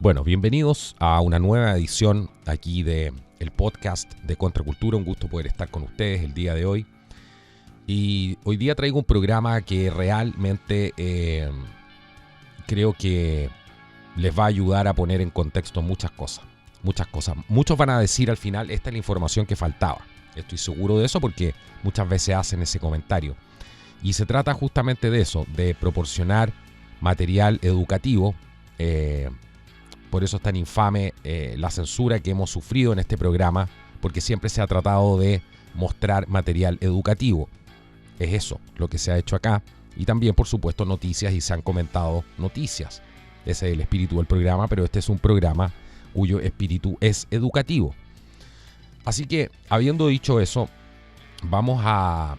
Bueno, bienvenidos a una nueva edición aquí de el podcast de Contracultura. Un gusto poder estar con ustedes el día de hoy. Y hoy día traigo un programa que realmente creo que les va a ayudar a poner en contexto muchas cosas. Muchos van a decir al final, esta es la información que faltaba. Estoy seguro de eso porque muchas veces hacen ese comentario. Y se trata justamente de eso, de proporcionar material educativo. Por eso es tan infame la censura que hemos sufrido en este programa, porque siempre se ha tratado de mostrar material educativo. Es eso lo que se ha hecho acá. Y también, por supuesto, noticias, y se han comentado noticias. Ese es el espíritu del programa, pero este es un programa cuyo espíritu es educativo. Así que, habiendo dicho eso, vamos a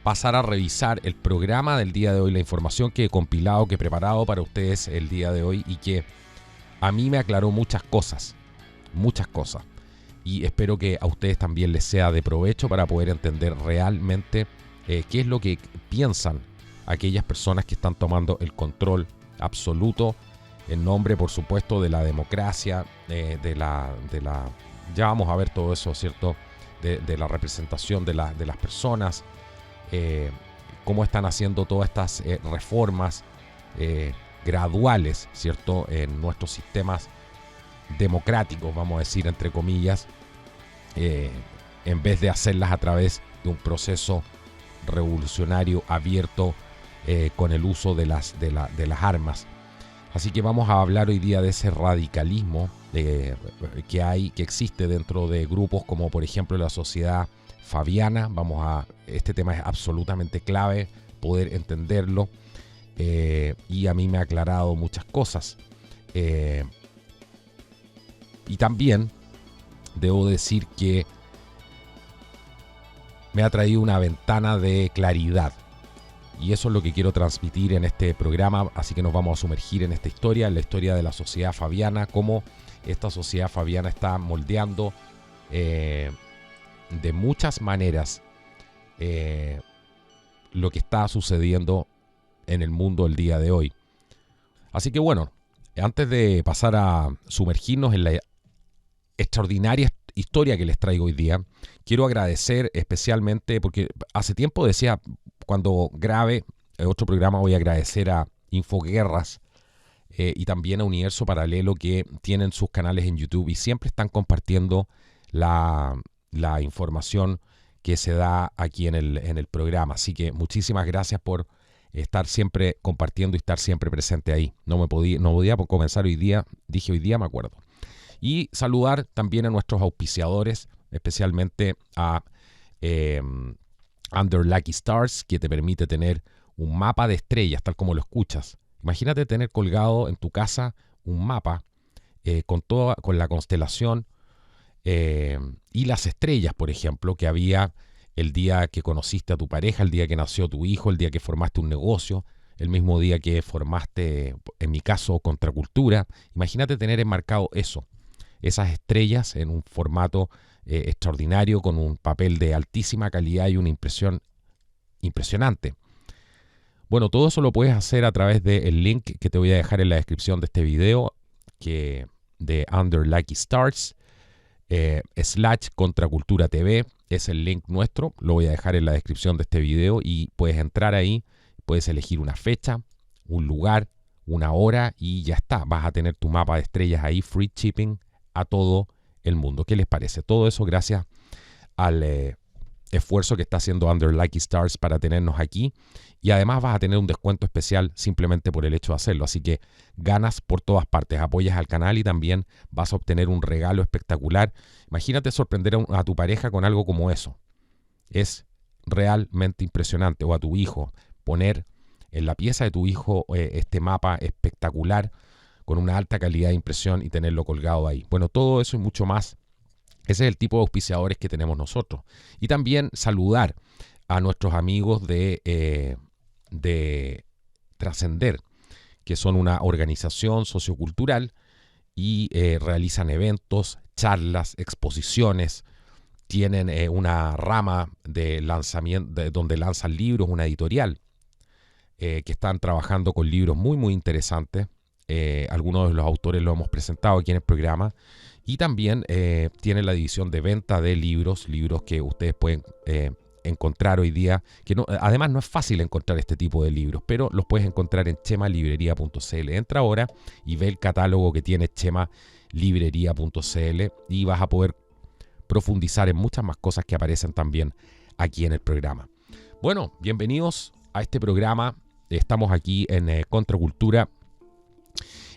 pasar a revisar el programa del día de hoy, la información que he compilado, que he preparado para ustedes el día de hoy y que a mí me aclaró muchas cosas. Y espero que a ustedes también les sea de provecho para poder entender realmente qué es lo que piensan aquellas personas que están tomando el control absoluto en nombre, por supuesto, de la democracia, ya vamos a ver todo eso, ¿cierto? De la representación de las personas, cómo están haciendo todas estas reformas graduales, ¿cierto? En nuestros sistemas democráticos, vamos a decir, entre comillas, en vez de hacerlas a través de un proceso revolucionario abierto con el uso de las armas. Así que vamos a hablar hoy día de ese radicalismo que existe dentro de grupos como, por ejemplo, la Sociedad Fabiana. Este tema es absolutamente clave, poder entenderlo. Y a mí me ha aclarado muchas cosas. Y también debo decir que me ha traído una ventana de claridad. Y eso es lo que quiero transmitir en este programa. Así que nos vamos a sumergir en esta historia, en la historia de la Sociedad Fabiana, cómo esta Sociedad Fabiana está moldeando de muchas maneras lo que está sucediendo en el mundo el día de hoy. Así que bueno, antes de pasar a sumergirnos en la extraordinaria historia que les traigo hoy día, quiero agradecer especialmente, porque hace tiempo decía, cuando grabe otro programa voy a agradecer a Infoguerras y también a Universo Paralelo, que tienen sus canales en YouTube y siempre están compartiendo la información que se da aquí en el programa. Así que muchísimas gracias por estar siempre compartiendo y estar siempre presente ahí. No podía comenzar hoy día, dije hoy día, me acuerdo. Y saludar también a nuestros auspiciadores, especialmente a Under Lucky Stars, que te permite tener un mapa de estrellas, tal como lo escuchas. Imagínate tener colgado en tu casa un mapa con la constelación y las estrellas, por ejemplo, que había el día que conociste a tu pareja, el día que nació tu hijo, el día que formaste un negocio, el mismo día que formaste, en mi caso, Contracultura. Imagínate tener enmarcado esas estrellas en un formato extraordinario, con un papel de altísima calidad y una impresión impresionante. Bueno, todo eso lo puedes hacer a través del link que te voy a dejar en la descripción de este video, de Under Lucky Stars, /Contracultura TV, es el link nuestro, lo voy a dejar en la descripción de este video y puedes entrar ahí, puedes elegir una fecha, un lugar, una hora y ya está, vas a tener tu mapa de estrellas ahí, free shipping a todo el mundo. ¿Qué les parece? Todo eso gracias al esfuerzo que está haciendo Under Lucky Stars para tenernos aquí, y además vas a tener un descuento especial simplemente por el hecho de hacerlo. Así que ganas por todas partes, apoyas al canal y también vas a obtener un regalo espectacular. Imagínate sorprender a tu pareja con algo como eso. Es realmente impresionante. O a tu hijo, poner en la pieza de tu hijo este mapa espectacular con una alta calidad de impresión y tenerlo colgado ahí. Bueno, todo eso y mucho más. Ese es el tipo de auspiciadores que tenemos nosotros. Y también saludar a nuestros amigos de Trascender, que son una organización sociocultural y realizan eventos, charlas, exposiciones. Tienen una rama de lanzamiento donde lanzan libros, una editorial, que están trabajando con libros muy, muy interesantes. Algunos de los autores lo hemos presentado aquí en el programa. Y también tiene la división de venta de libros que ustedes pueden encontrar hoy día, que no, además no es fácil encontrar este tipo de libros, pero los puedes encontrar en chemalibrería.cl. Entra ahora y ve el catálogo que tiene chemalibrería.cl y vas a poder profundizar en muchas más cosas que aparecen también aquí en el programa. Bueno, bienvenidos a este programa. Estamos aquí en Contracultura,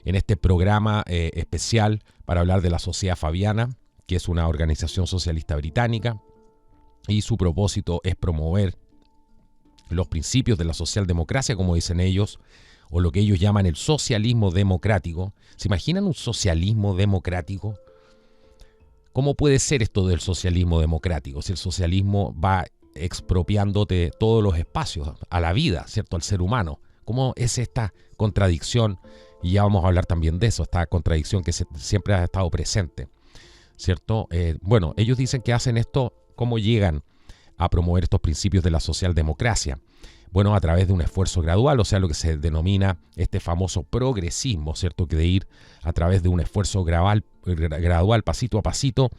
en este programa especial para hablar de la Sociedad Fabiana, que es una organización socialista británica, y su propósito es promover los principios de la socialdemocracia, como dicen ellos, o lo que ellos llaman el socialismo democrático. ¿Se imaginan un socialismo democrático? ¿Cómo puede ser esto del socialismo democrático? Si el socialismo va expropiándote todos los espacios a la vida, ¿cierto? Al ser humano. ¿Cómo es esta contradicción? Y ya vamos a hablar también de eso, esta contradicción que siempre ha estado presente, ¿cierto? Bueno, ellos dicen que hacen esto. ¿Cómo llegan a promover estos principios de la socialdemocracia? Bueno, a través de un esfuerzo gradual, o sea, lo que se denomina este famoso progresismo, ¿cierto? Que de ir a través de un esfuerzo gradual, pasito a pasito,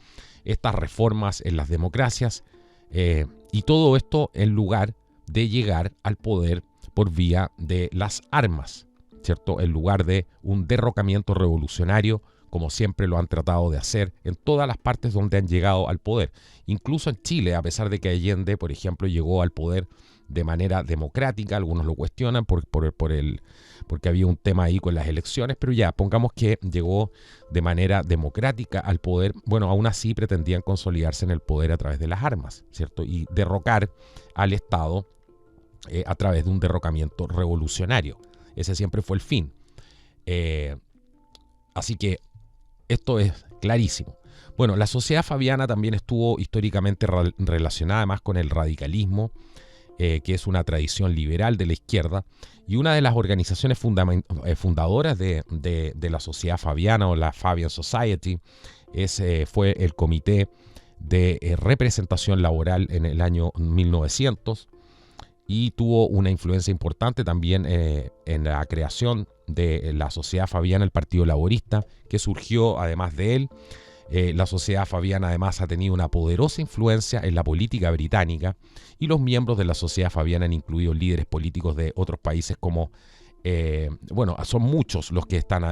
estas reformas en las democracias, y todo esto en lugar de llegar al poder por vía de las armas, ¿cierto? En lugar de un derrocamiento revolucionario, como siempre lo han tratado de hacer en todas las partes donde han llegado al poder. Incluso en Chile, a pesar de que Allende, por ejemplo, llegó al poder de manera democrática, algunos lo cuestionan porque había un tema ahí con las elecciones, pero ya, pongamos que llegó de manera democrática al poder. Bueno, aún así pretendían consolidarse en el poder a través de las armas, ¿cierto? Y derrocar al Estado a través de un derrocamiento revolucionario. Ese siempre fue el fin. Así que esto es clarísimo. Bueno, la sociedad fabiana también estuvo históricamente relacionada además con el radicalismo, que es una tradición liberal de la izquierda, y una de las organizaciones fundadoras de la sociedad fabiana o la Fabian Society fue el Comité de Representación Laboral en el año 1900, y tuvo una influencia importante también en la creación de la Sociedad Fabiana, el Partido Laborista, que surgió además de él. La Sociedad Fabiana además ha tenido una poderosa influencia en la política británica, y los miembros de la Sociedad Fabiana han incluido líderes políticos de otros países como, bueno, son muchos los que están,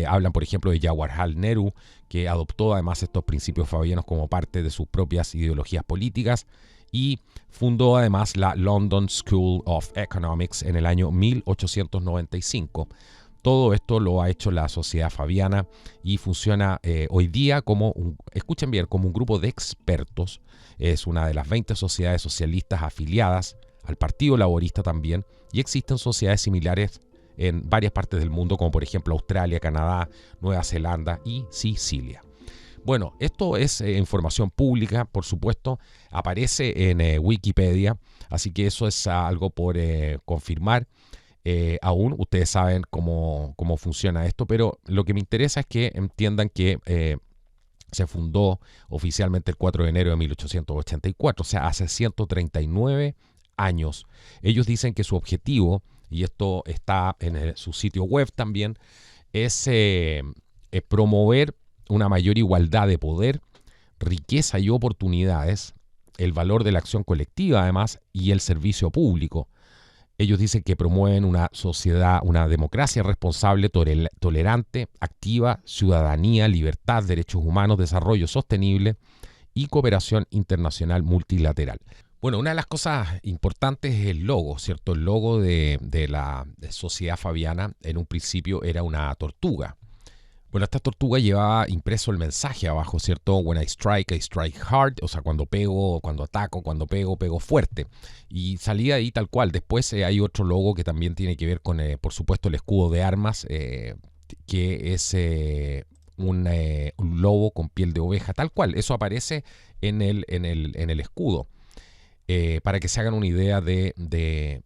hablan por ejemplo de Jawaharlal Nehru, que adoptó además estos principios fabianos como parte de sus propias ideologías políticas, y fundó además la London School of Economics en el año 1895. Todo esto lo ha hecho la Sociedad Fabiana y funciona hoy día como escuchen bien, como un grupo de expertos. Es una de las 20 sociedades socialistas afiliadas al Partido Laborista también, y existen sociedades similares en varias partes del mundo, como por ejemplo Australia, Canadá, Nueva Zelanda y Sicilia. Bueno, esto es información pública, por supuesto, aparece en Wikipedia, así que eso es algo por confirmar. Aún ustedes saben cómo funciona esto, pero lo que me interesa es que entiendan que se fundó oficialmente el 4 de enero de 1884, o sea, hace 139 años. Ellos dicen que su objetivo, y esto está en su sitio web también, es promover una mayor igualdad de poder, riqueza y oportunidades, el valor de la acción colectiva además y el servicio público. Ellos dicen que promueven una sociedad, una democracia responsable, tolerante, activa, ciudadanía, libertad, derechos humanos, desarrollo sostenible y cooperación internacional multilateral. Bueno, una de las cosas importantes es el logo, ¿cierto? El logo de la Sociedad Fabiana en un principio era una tortuga. Bueno, esta tortuga llevaba impreso el mensaje abajo, ¿cierto? When I strike hard. O sea, cuando pego, cuando ataco, cuando pego, pego fuerte. Y salía ahí tal cual. Después hay otro logo que también tiene que ver con, por supuesto, el escudo de armas, que es un lobo con piel de oveja, tal cual. Eso aparece en el escudo. Para que se hagan una idea de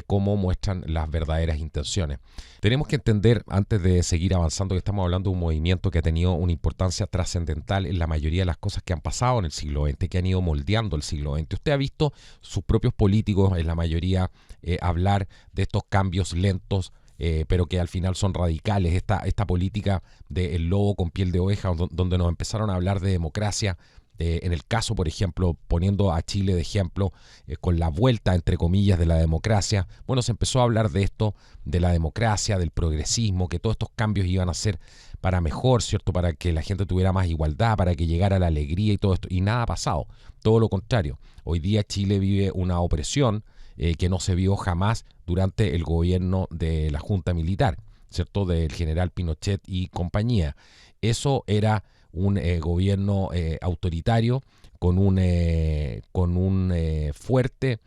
cómo muestran las verdaderas intenciones. Tenemos que entender, antes de seguir avanzando, que estamos hablando de un movimiento que ha tenido una importancia trascendental en la mayoría de las cosas que han pasado en el siglo XX, que han ido moldeando el siglo XX. Usted ha visto sus propios políticos, en la mayoría, hablar de estos cambios lentos pero que al final son radicales. Esta política del lobo con piel de oveja, donde nos empezaron a hablar de democracia, en el caso, por ejemplo, poniendo a Chile de ejemplo, con la vuelta, entre comillas, de la democracia, bueno, se empezó a hablar de esto, de la democracia, del progresismo, que todos estos cambios iban a ser para mejor, ¿cierto? Para que la gente tuviera más igualdad, para que llegara la alegría y todo esto. Y nada ha pasado, todo lo contrario. Hoy día Chile vive una opresión que no se vio jamás durante el gobierno de la Junta Militar, ¿cierto? Del general Pinochet y compañía. Eso era un gobierno autoritario con un fuerte,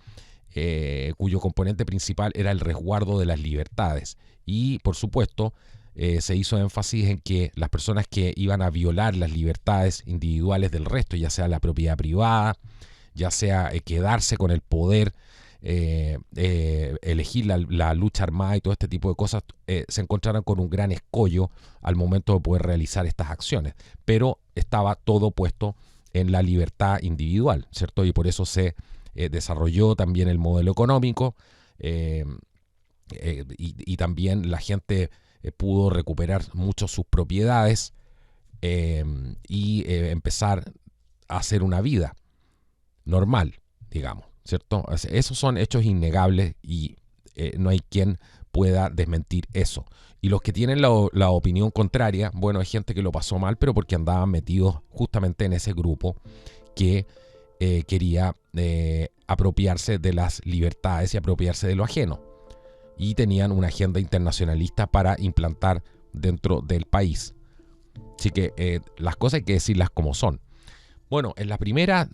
cuyo componente principal era el resguardo de las libertades. Y, por supuesto, se hizo énfasis en que las personas que iban a violar las libertades individuales del resto, ya sea la propiedad privada, ya sea quedarse con el poder, elegir la lucha armada y todo este tipo de cosas, se encontraron con un gran escollo al momento de poder realizar estas acciones. Pero estaba todo puesto en la libertad individual, ¿cierto? Y por eso se desarrolló también el modelo económico y también la gente pudo recuperar mucho sus propiedades y empezar a hacer una vida normal, digamos, ¿cierto? Esos son hechos innegables y no hay quien pueda desmentir eso. Y los que tienen la opinión contraria, bueno, hay gente que lo pasó mal, pero porque andaban metidos justamente en ese grupo que quería apropiarse de las libertades y apropiarse de lo ajeno. Y tenían una agenda internacionalista para implantar dentro del país. Así que las cosas hay que decirlas como son. Bueno, en las primeras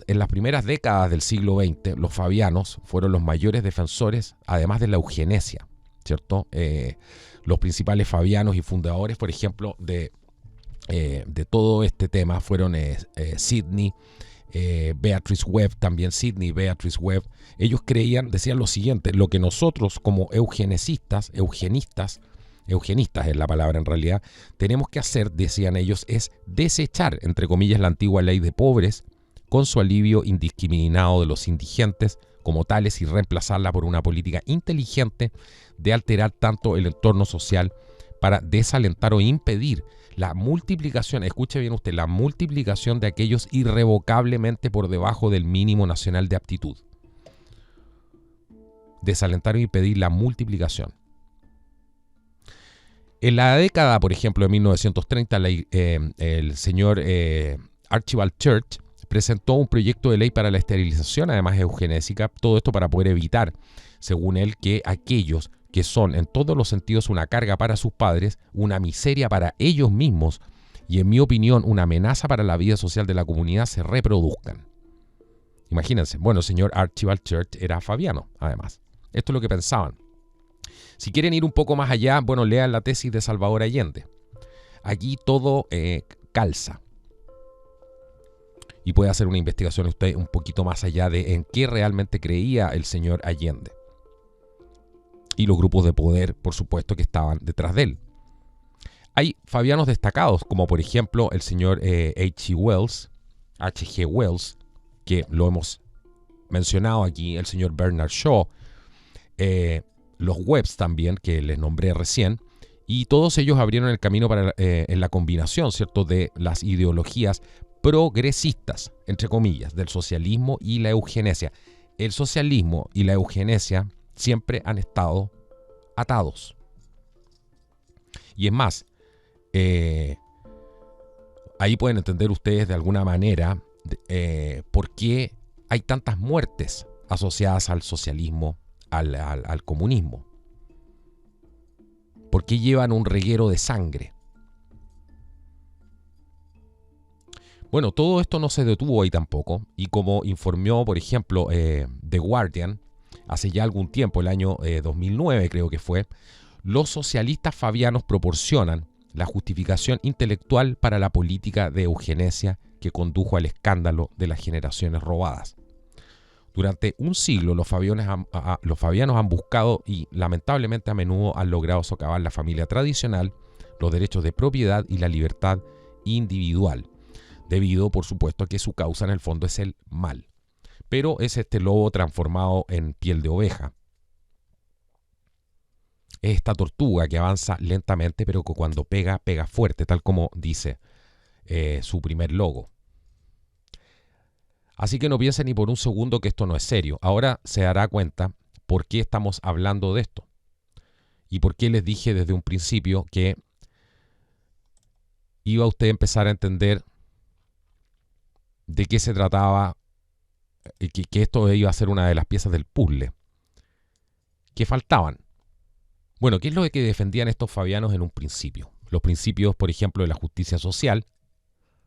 décadas del siglo XX, los fabianos fueron los mayores defensores, además de la eugenesia, ¿cierto? Los principales fabianos y fundadores, por ejemplo, de todo este tema fueron Sidney, Beatrice Webb, también Sidney y Beatrice Webb. Ellos decían lo siguiente: lo que nosotros como eugenistas es la palabra en realidad, tenemos que hacer, decían ellos, es desechar, entre comillas, la antigua ley de pobres con su alivio indiscriminado de los indigentes como tales y reemplazarla por una política inteligente de alterar tanto el entorno social para desalentar o impedir la multiplicación, escuche bien usted, la multiplicación de aquellos irrevocablemente por debajo del mínimo nacional de aptitud. Desalentar o impedir la multiplicación. En la década, por ejemplo, de 1930, el señor Archibald Church presentó un proyecto de ley para la esterilización, además eugenésica, todo esto para poder evitar, según él, que aquellos que son en todos los sentidos una carga para sus padres, una miseria para ellos mismos y, en mi opinión, una amenaza para la vida social de la comunidad, se reproduzcan. Imagínense, bueno, el señor Archibald Church era fabiano, además. Esto es lo que pensaban. Si quieren ir un poco más allá, bueno, lean la tesis de Salvador Allende. Aquí todo calza. Y puede hacer una investigación usted un poquito más allá de en qué realmente creía el señor Allende. Y los grupos de poder, por supuesto, que estaban detrás de él. Hay fabianos destacados, como por ejemplo el señor H.G. Wells, que lo hemos mencionado aquí, el señor Bernard Shaw, los Webbs también, que les nombré recién, y todos ellos abrieron el camino para en la combinación, ¿cierto?, de las ideologías progresistas, entre comillas, del socialismo y la eugenesia. El socialismo y la eugenesia siempre han estado atados. Y es más, ahí pueden entender ustedes de alguna manera por qué hay tantas muertes asociadas al socialismo, al comunismo. ¿Por qué llevan un reguero de sangre? Bueno, todo esto no se detuvo ahí tampoco, y como informó, por ejemplo, The Guardian, hace ya algún tiempo, el año 2009 creo que fue, los socialistas fabianos proporcionan la justificación intelectual para la política de eugenesia que condujo al escándalo de las generaciones robadas. Durante un siglo los fabianos han buscado y lamentablemente a menudo han logrado socavar la familia tradicional, los derechos de propiedad y la libertad individual, debido, por supuesto, a que su causa en el fondo es el mal. Pero es este lobo transformado en piel de oveja. es esta tortuga que avanza lentamente, pero que cuando pega, pega fuerte, tal como dice su primer logo. Así que no piensen ni por un segundo que esto no es serio. Ahora se dará cuenta por qué estamos hablando de esto. Y por qué les dije desde un principio que iba usted a empezar a entender de qué se trataba y que esto iba a ser una de las piezas del puzzle. ¿Qué faltaban? Bueno, ¿qué es lo que defendían estos fabianos en un principio? Los principios, por ejemplo, de la justicia social,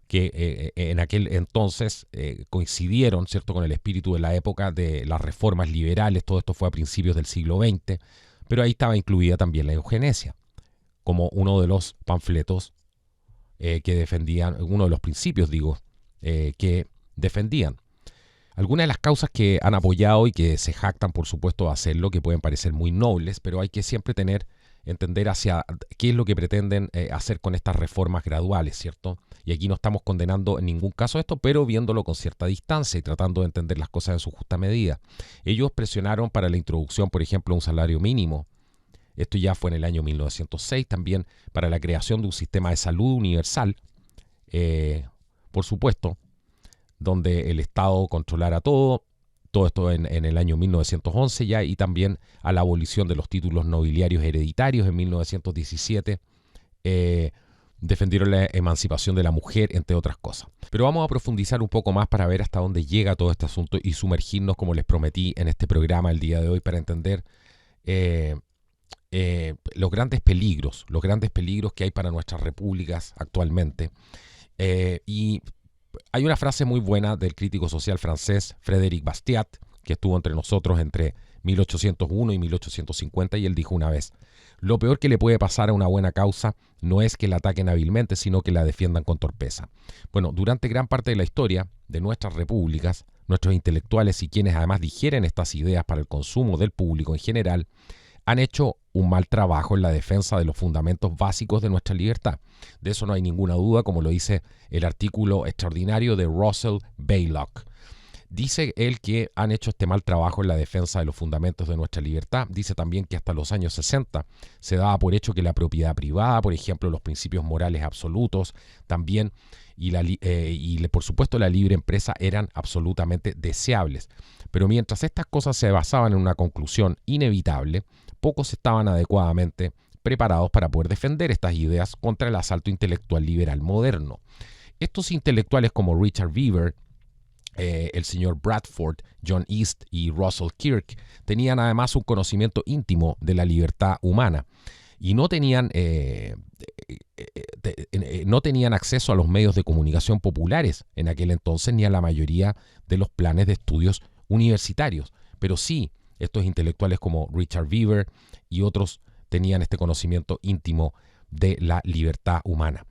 que en aquel entonces coincidieron, ¿cierto?, con el espíritu de la época de las reformas liberales. Todo esto fue a principios del siglo XX, pero ahí estaba incluida también la eugenesia, como uno de los panfletos que defendían, uno de los principios, que defendían. Algunas de las causas que han apoyado y que se jactan, por supuesto, de hacerlo, que pueden parecer muy nobles, pero hay que siempre entender hacia qué es lo que pretenden hacer con estas reformas graduales, ¿cierto? Y aquí no estamos condenando en ningún caso esto, pero viéndolo con cierta distancia y tratando de entender las cosas en su justa medida. Ellos presionaron para la introducción, por ejemplo, de un salario mínimo. Esto ya fue en el año 1906, también para la creación de un sistema de salud universal, por supuesto, donde el Estado controlara todo esto en el año 1911 ya, y también a la abolición de los títulos nobiliarios hereditarios en 1917, defendieron la emancipación de la mujer, entre otras cosas. Pero vamos a profundizar un poco más para ver hasta dónde llega todo este asunto y sumergirnos, como les prometí en este programa el día de hoy, para entender los grandes peligros que hay para nuestras repúblicas actualmente. Y hay una frase muy buena del crítico social francés Frédéric Bastiat, que estuvo entre nosotros entre 1801 y 1850, y él dijo una vez: lo peor que le puede pasar a una buena causa no es que la ataquen hábilmente, sino que la defiendan con torpeza. Bueno, durante gran parte de la historia de nuestras repúblicas, nuestros intelectuales y quienes además digieren estas ideas para el consumo del público en general, han hecho un mal trabajo en la defensa de los fundamentos básicos de nuestra libertad. De eso no hay ninguna duda, como lo dice el artículo extraordinario de Russell Baylock. Dice él que han hecho este mal trabajo en la defensa de los fundamentos de nuestra libertad. Dice también que hasta los años 60 se daba por hecho que la propiedad privada, por ejemplo, los principios morales absolutos, también, por supuesto la libre empresa eran absolutamente deseables. Pero mientras estas cosas se basaban en una conclusión inevitable, pocos estaban adecuadamente preparados para poder defender estas ideas contra el asalto intelectual liberal moderno. Estos intelectuales como Richard Beaver, el señor Bradford, John East y Russell Kirk tenían además un conocimiento íntimo de la libertad humana y no tenían acceso a los medios de comunicación populares en aquel entonces ni a la mayoría de los planes de estudios universitarios, pero sí estos intelectuales como Richard Beaver y otros tenían este conocimiento íntimo de la libertad humana.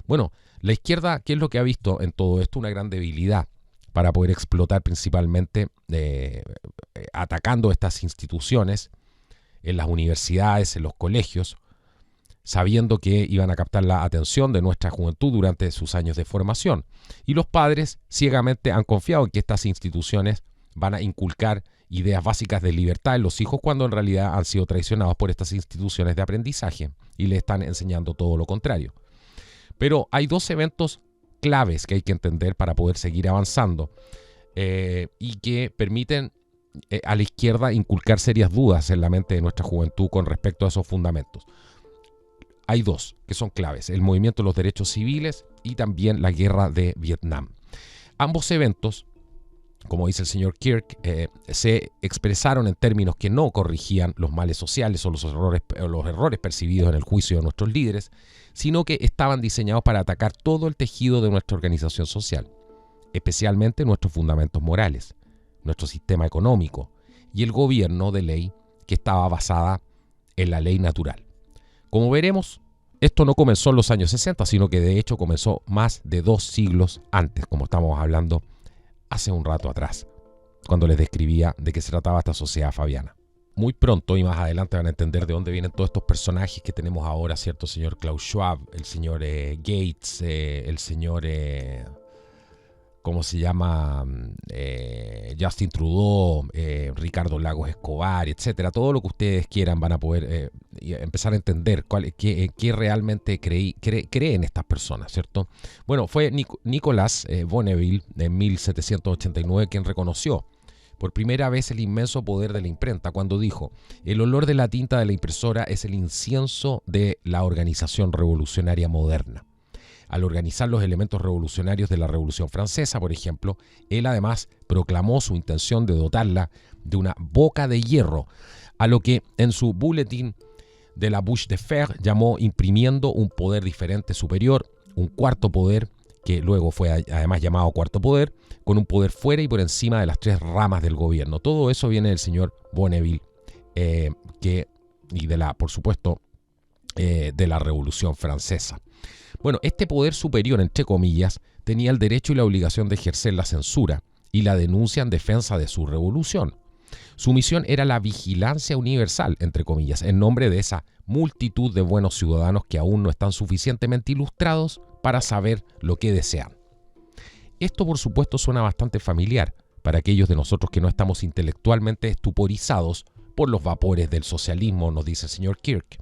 Bueno, la izquierda, ¿qué es lo que ha visto en todo esto? Una gran debilidad para poder explotar principalmente atacando estas instituciones en las universidades, en los colegios, sabiendo que iban a captar la atención de nuestra juventud durante sus años de formación. Y los padres ciegamente han confiado en que estas instituciones van a inculcar ideas básicas de libertad en los hijos, cuando en realidad han sido traicionados por estas instituciones de aprendizaje y le están enseñando todo lo contrario. Pero hay dos eventos claves que hay que entender para poder seguir avanzando y que permiten a la izquierda inculcar serias dudas en la mente de nuestra juventud con respecto a esos fundamentos. Hay dos que son claves: el movimiento de los derechos civiles y también la guerra de Vietnam. Ambos eventos, como dice el señor Kirk, se expresaron en términos que no corrigían los males sociales o los errores percibidos en el juicio de nuestros líderes, sino que estaban diseñados para atacar todo el tejido de nuestra organización social, especialmente nuestros fundamentos morales, nuestro sistema económico y el gobierno de ley que estaba basada en la ley natural. Como veremos, esto no comenzó en los años 60, sino que de hecho comenzó más de 2 siglos antes, como estamos hablando hace un rato atrás, cuando les describía de qué se trataba esta sociedad fabiana. Muy pronto y más adelante van a entender de dónde vienen todos estos personajes que tenemos ahora, ¿cierto? El señor Klaus Schwab, el señor Gates, el señor ¿cómo se llama? Justin Trudeau, Ricardo Lagos Escobar, etcétera. Todo lo que ustedes quieran van a poder empezar a entender qué realmente creen estas personas, ¿cierto? Bueno, fue Nicolas Bonneville en 1789 quien reconoció por primera vez el inmenso poder de la imprenta cuando dijo: el olor de la tinta de la impresora es el incienso de la organización revolucionaria moderna. Al organizar los elementos revolucionarios de la Revolución Francesa, por ejemplo, él además proclamó su intención de dotarla de una boca de hierro, a lo que en su Bulletin de la Bouche de Fer llamó imprimiendo un poder diferente superior, un cuarto poder, que luego fue además llamado cuarto poder, con un poder fuera y por encima de las tres ramas del gobierno. Todo eso viene del señor Bonneville, por supuesto, de la Revolución Francesa. Bueno, este poder superior, entre comillas, tenía el derecho y la obligación de ejercer la censura y la denuncia en defensa de su revolución. Su misión era la vigilancia universal, entre comillas, en nombre de esa multitud de buenos ciudadanos que aún no están suficientemente ilustrados para saber lo que desean. Esto, por supuesto, suena bastante familiar para aquellos de nosotros que no estamos intelectualmente estuporizados por los vapores del socialismo, nos dice el señor Kirk.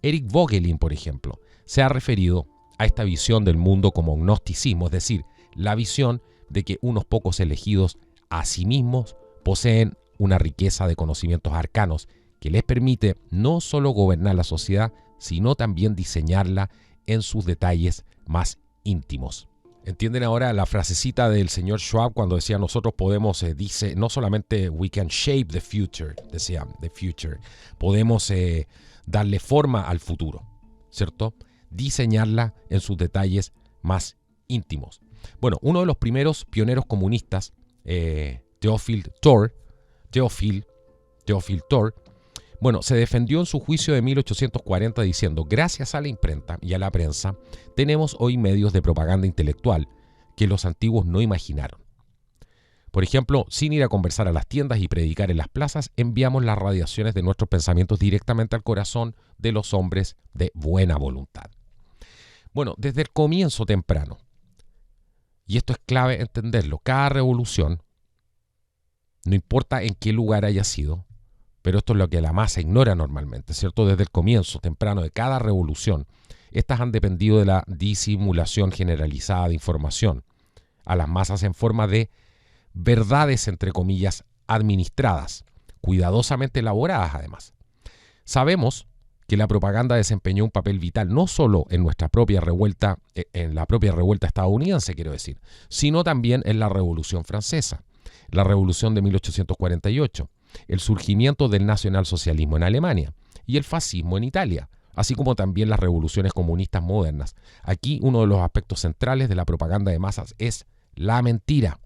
Eric Vogelin, por ejemplo, se ha referido a esta visión del mundo como gnosticismo, es decir, la visión de que unos pocos elegidos a sí mismos poseen una riqueza de conocimientos arcanos que les permite no solo gobernar la sociedad, sino también diseñarla en sus detalles más íntimos. ¿Entienden ahora la frasecita del señor Schwab cuando decía nosotros podemos, dice, no solamente we can shape the future, decía the future, podemos darle forma al futuro, ¿cierto? Diseñarla en sus detalles más íntimos. Bueno, uno de los primeros pioneros comunistas, Théophile Thor, bueno, se defendió en su juicio de 1840 diciendo: gracias a la imprenta y a la prensa, tenemos hoy medios de propaganda intelectual que los antiguos no imaginaron. Por ejemplo, sin ir a conversar a las tiendas y predicar en las plazas, enviamos las radiaciones de nuestros pensamientos directamente al corazón de los hombres de buena voluntad. Bueno, desde el comienzo temprano, y esto es clave entenderlo, cada revolución, no importa en qué lugar haya sido, pero esto es lo que la masa ignora normalmente, ¿cierto? Desde el comienzo temprano de cada revolución, estas han dependido de la disimulación generalizada de información a las masas en forma de verdades, entre comillas, administradas, cuidadosamente elaboradas además. Sabemos que la propaganda desempeñó un papel vital no solo en nuestra propia revuelta, en la propia revuelta estadounidense, quiero decir, sino también en la Revolución Francesa, la Revolución de 1848, el surgimiento del nacionalsocialismo en Alemania y el fascismo en Italia, así como también las revoluciones comunistas modernas. Aquí uno de los aspectos centrales de la propaganda de masas es la mentira,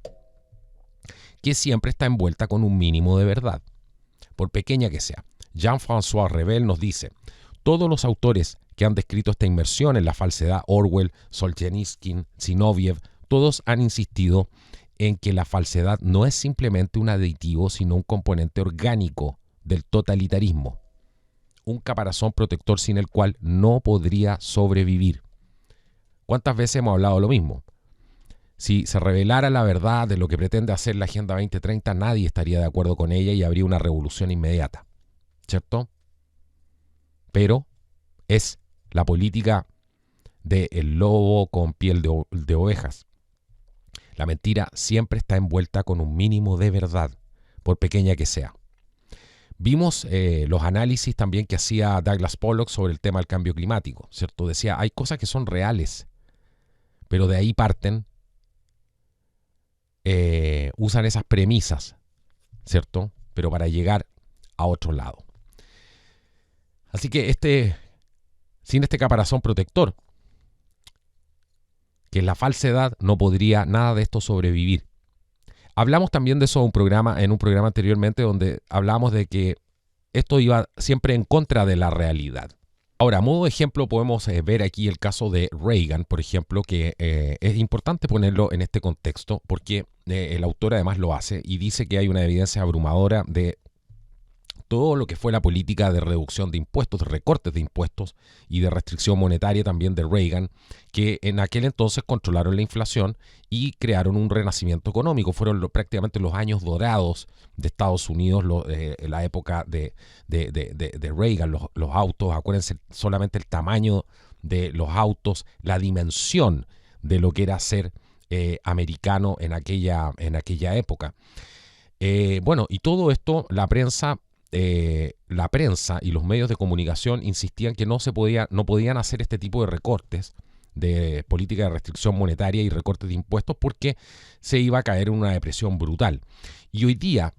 que siempre está envuelta con un mínimo de verdad, por pequeña que sea. Jean-François Revel nos dice: todos los autores que han descrito esta inmersión en la falsedad, Orwell, Solzhenitsyn, Zinoviev, todos han insistido en que la falsedad no es simplemente un aditivo, sino un componente orgánico del totalitarismo, un caparazón protector sin el cual no podría sobrevivir. ¿Cuántas veces hemos hablado lo mismo? Si se revelara la verdad de lo que pretende hacer la Agenda 2030, nadie estaría de acuerdo con ella y habría una revolución inmediata, ¿cierto? Pero es la política del lobo con piel de ovejas. La mentira siempre está envuelta con un mínimo de verdad, por pequeña que sea. Vimos los análisis también que hacía Douglas Pollock sobre el tema del cambio climático, ¿cierto? Decía, hay cosas que son reales, pero de ahí parten, usan esas premisas, ¿cierto? Pero para llegar a otro lado. Así que sin este caparazón protector, que es la falsedad, no podría nada de esto sobrevivir. Hablamos también de eso en un programa anteriormente donde hablamos de que esto iba siempre en contra de la realidad. Ahora, a modo de ejemplo, podemos ver aquí el caso de Reagan, por ejemplo, que es importante ponerlo en este contexto porque el autor además lo hace y dice que hay una evidencia abrumadora de todo lo que fue la política de reducción de impuestos, de recortes de impuestos y de restricción monetaria también de Reagan, que en aquel entonces controlaron la inflación y crearon un renacimiento económico. Fueron prácticamente los años dorados de Estados Unidos, la época de Reagan, los autos. Acuérdense solamente el tamaño de los autos, la dimensión de lo que era ser americano en aquella época. Bueno, y todo esto, la prensa y los medios de comunicación insistían que no podían hacer este tipo de recortes de política de restricción monetaria y recortes de impuestos porque se iba a caer en una depresión brutal. Y hoy día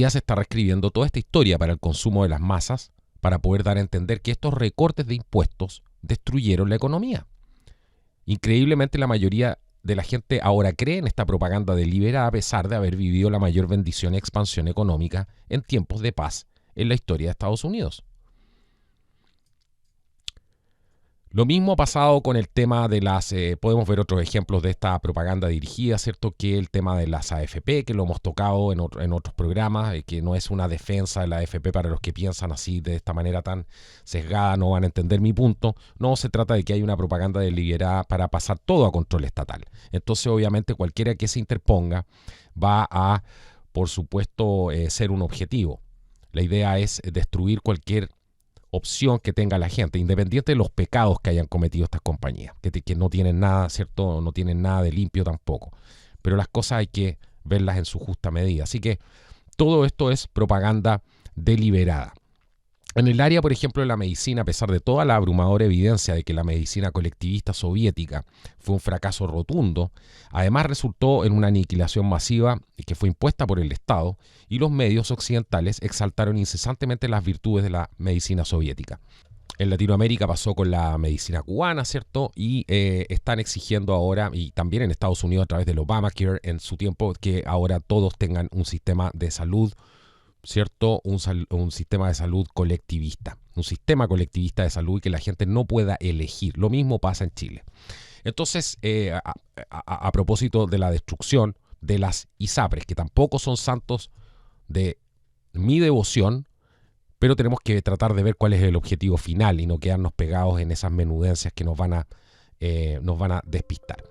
se está reescribiendo toda esta historia para el consumo de las masas para poder dar a entender que estos recortes de impuestos destruyeron la economía. Increíblemente, la mayoría de la gente ahora cree en esta propaganda deliberada a pesar de haber vivido la mayor bendición y expansión económica en tiempos de paz en la historia de Estados Unidos. Lo mismo ha pasado con el tema de podemos ver otros ejemplos de esta propaganda dirigida, ¿cierto? Que el tema de las AFP, que lo hemos tocado en otros programas, que no es una defensa de la AFP para los que piensan así de esta manera tan sesgada, no van a entender mi punto. No se trata de que haya una propaganda deliberada para pasar todo a control estatal. Entonces, obviamente, cualquiera que se interponga va a, por supuesto, ser un objetivo. La idea es destruir cualquier opción que tenga la gente, independiente de los pecados que hayan cometido estas compañías, que no tienen nada, ¿cierto? No tienen nada de limpio tampoco. Pero las cosas hay que verlas en su justa medida. Así que todo esto es propaganda deliberada. En el área, por ejemplo, de la medicina, a pesar de toda la abrumadora evidencia de que la medicina colectivista soviética fue un fracaso rotundo, además resultó en una aniquilación masiva que fue impuesta por el Estado, y los medios occidentales exaltaron incesantemente las virtudes de la medicina soviética. En Latinoamérica pasó con la medicina cubana, ¿cierto? Y están exigiendo ahora, y también en Estados Unidos a través del Obamacare en su tiempo, que ahora todos tengan un sistema de salud, ¿cierto? Un sistema de salud colectivista, un sistema colectivista de salud y que la gente no pueda elegir. Lo mismo pasa en Chile. Entonces, a propósito de la destrucción de las ISAPRES, que tampoco son santos de mi devoción, pero tenemos que tratar de ver cuál es el objetivo final y no quedarnos pegados en esas menudencias que nos van a despistar.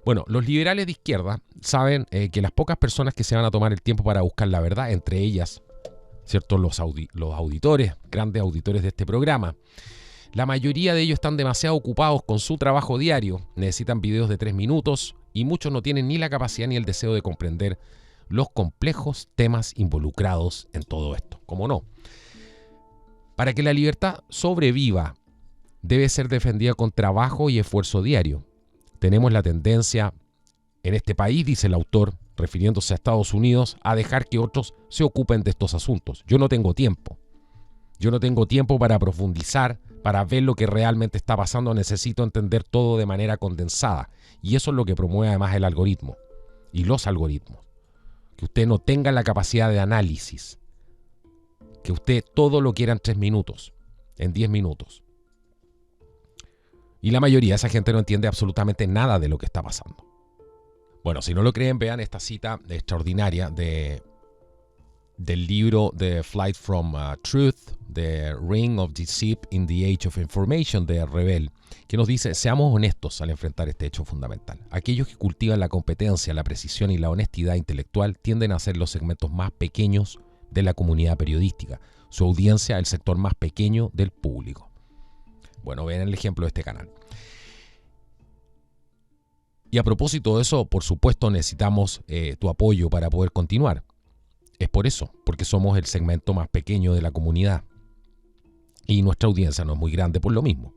Bueno, los liberales de izquierda saben que las pocas personas que se van a tomar el tiempo para buscar la verdad, entre ellas, ¿cierto?, los auditores, grandes auditores de este programa, la mayoría de ellos están demasiado ocupados con su trabajo diario, necesitan videos de 3 minutos y muchos no tienen ni la capacidad ni el deseo de comprender los complejos temas involucrados en todo esto. ¿Cómo no? Para que la libertad sobreviva, debe ser defendida con trabajo y esfuerzo diario. Tenemos la tendencia en este país, dice el autor, refiriéndose a Estados Unidos, a dejar que otros se ocupen de estos asuntos. Yo no tengo tiempo. Yo no tengo tiempo para profundizar, para ver lo que realmente está pasando. Necesito entender todo de manera condensada. Y eso es lo que promueve además el algoritmo y los algoritmos. Que usted no tenga la capacidad de análisis. Que usted todo lo quiera en 3 minutos, en 10 minutos. Y la mayoría de esa gente no entiende absolutamente nada de lo que está pasando. Bueno, si no lo creen, vean esta cita extraordinaria del libro The Flight from Truth, The Ring of Deceit in the Age of Information de Revel, que nos dice: seamos honestos al enfrentar este hecho fundamental. Aquellos que cultivan la competencia, la precisión y la honestidad intelectual tienden a ser los segmentos más pequeños de la comunidad periodística, su audiencia el sector más pequeño del público. Bueno, vean el ejemplo de este canal. Y a propósito de eso, por supuesto, necesitamos tu apoyo para poder continuar. Es por eso, porque somos el segmento más pequeño de la comunidad. Y nuestra audiencia no es muy grande por lo mismo.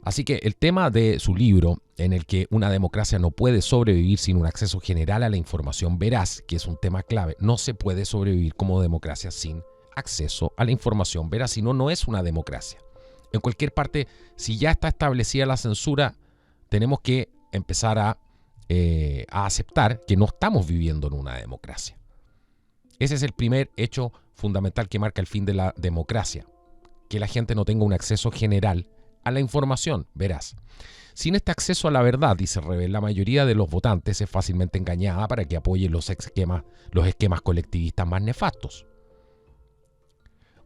Así que el tema de su libro, en el que una democracia no puede sobrevivir sin un acceso general a la información veraz, que es un tema clave, no se puede sobrevivir como democracia sin acceso a la información veraz, si no, no es una democracia. En cualquier parte, si ya está establecida la censura, tenemos que empezar a aceptar que no estamos viviendo en una democracia. Ese es el primer hecho fundamental que marca el fin de la democracia, que la gente no tenga un acceso general a la información veraz. Sin este acceso a la verdad, dice Revel, la mayoría de los votantes es fácilmente engañada para que apoye los esquemas colectivistas más nefastos.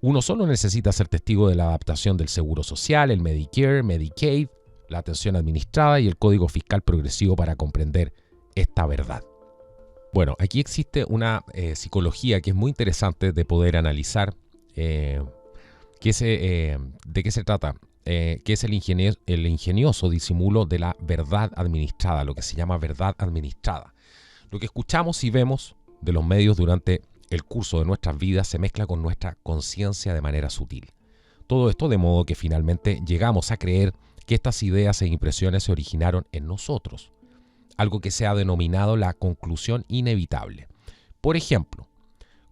Uno solo necesita ser testigo de la adaptación del Seguro Social, el Medicare, Medicaid, la atención administrada y el Código Fiscal Progresivo para comprender esta verdad. Bueno, aquí existe una psicología que es muy interesante de poder analizar de qué se trata, que es el ingenioso disimulo de la verdad administrada, lo que se llama verdad administrada. Lo que escuchamos y vemos de los medios durante el curso de nuestras vidas se mezcla con nuestra conciencia de manera sutil. Todo esto de modo que finalmente llegamos a creer que estas ideas e impresiones se originaron en nosotros, algo que se ha denominado la conclusión inevitable. Por ejemplo,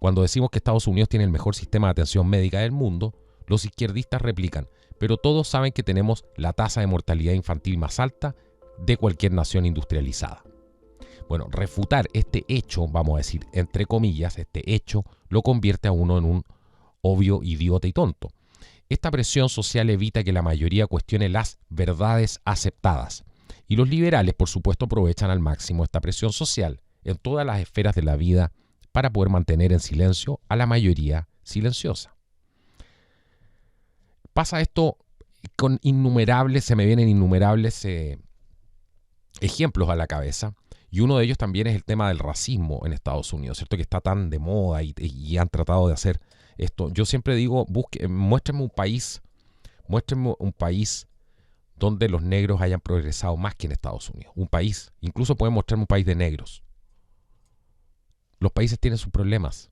cuando decimos que Estados Unidos tiene el mejor sistema de atención médica del mundo, los izquierdistas replican, pero todos saben que tenemos la tasa de mortalidad infantil más alta de cualquier nación industrializada. Bueno, refutar este hecho, vamos a decir, entre comillas, este hecho, lo convierte a uno en un obvio idiota y tonto. Esta presión social evita que la mayoría cuestione las verdades aceptadas. Y los liberales, por supuesto, aprovechan al máximo esta presión social en todas las esferas de la vida para poder mantener en silencio a la mayoría silenciosa. Pasa esto con se me vienen innumerables ejemplos a la cabeza. Y uno de ellos también es el tema del racismo en Estados Unidos, ¿cierto? Que está tan de moda y han tratado de hacer esto. Yo siempre digo, muéstrenme un país donde los negros hayan progresado más que en Estados Unidos. Un país, incluso pueden mostrarme un país de negros. Los países tienen sus problemas.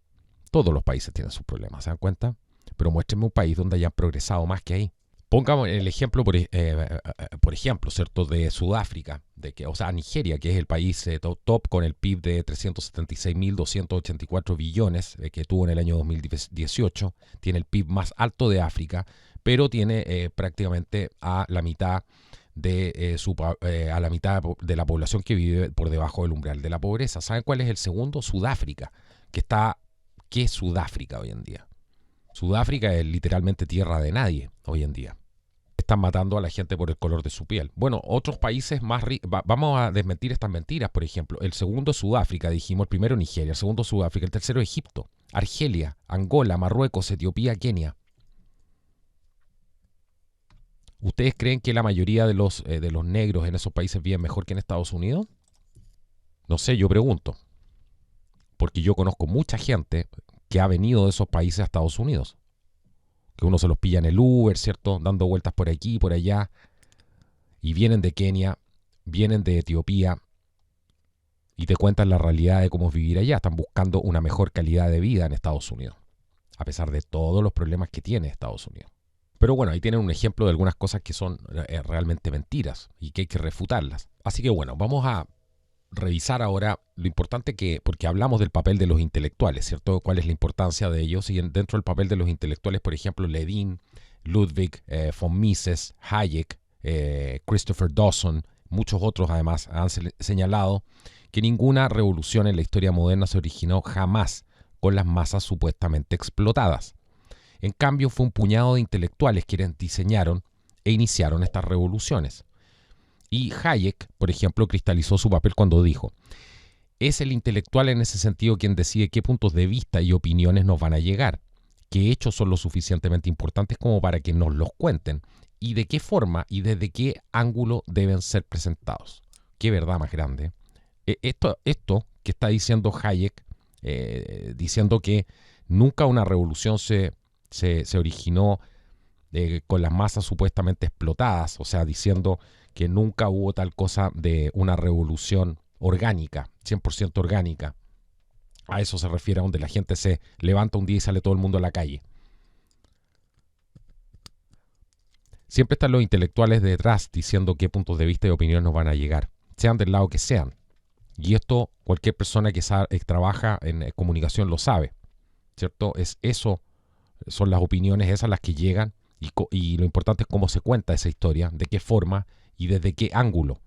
Todos los países tienen sus problemas, ¿se dan cuenta? Pero muéstrenme un país donde hayan progresado más que ahí. Pongamos el ejemplo, por ejemplo, ¿cierto? De Sudáfrica, Nigeria, que es el país top con el PIB de 376.284 billones que tuvo en el año 2018. Tiene el PIB más alto de África, pero tiene prácticamente a la mitad de la población que vive por debajo del umbral de la pobreza. ¿Saben cuál es el segundo? Sudáfrica, ¿qué es Sudáfrica hoy en día? Sudáfrica es literalmente tierra de nadie hoy en día. Están matando a la gente por el color de su piel. Bueno, otros países más vamos a desmentir estas mentiras. Por ejemplo, el segundo es Sudáfrica, dijimos, el primero Nigeria, el segundo Sudáfrica, el tercero Egipto, Argelia, Angola, Marruecos, Etiopía, Kenia. ¿Ustedes creen que la mayoría de los negros en esos países viven mejor que en Estados Unidos? No sé, yo pregunto. Porque yo conozco mucha gente que ha venido de esos países a Estados Unidos. Que uno se los pilla en el Uber, ¿cierto? Dando vueltas por aquí y por allá. Y vienen de Kenia, vienen de Etiopía y te cuentan la realidad de cómo es vivir allá. Están buscando una mejor calidad de vida en Estados Unidos, a pesar de todos los problemas que tiene Estados Unidos. Pero bueno, ahí tienen un ejemplo de algunas cosas que son realmente mentiras y que hay que refutarlas. Así que bueno, vamos a revisar ahora lo importante porque hablamos del papel de los intelectuales, ¿cierto? ¿Cuál es la importancia de ellos? Y dentro del papel de los intelectuales, por ejemplo, Ledin, Ludwig von Mises, Hayek, Christopher Dawson, muchos otros además han señalado que ninguna revolución en la historia moderna se originó jamás con las masas supuestamente explotadas. En cambio, fue un puñado de intelectuales quienes diseñaron e iniciaron estas revoluciones. Y Hayek, por ejemplo, cristalizó su papel cuando dijo: es el intelectual en ese sentido quien decide qué puntos de vista y opiniones nos van a llegar, qué hechos son lo suficientemente importantes como para que nos los cuenten, y de qué forma y desde qué ángulo deben ser presentados. Qué verdad más grande. Esto que está diciendo Hayek, diciendo que nunca una revolución se originó con las masas supuestamente explotadas, o sea, diciendo que nunca hubo tal cosa de una revolución orgánica, 100% orgánica. A eso se refiere, a donde la gente se levanta un día y sale todo el mundo a la calle. Siempre están los intelectuales detrás diciendo qué puntos de vista y opiniones nos van a llegar, sean del lado que sean. Y esto cualquier persona que trabaja en comunicación lo sabe, ¿cierto? Son las opiniones esas las que llegan y lo importante es cómo se cuenta esa historia, de qué forma y desde qué ángulo.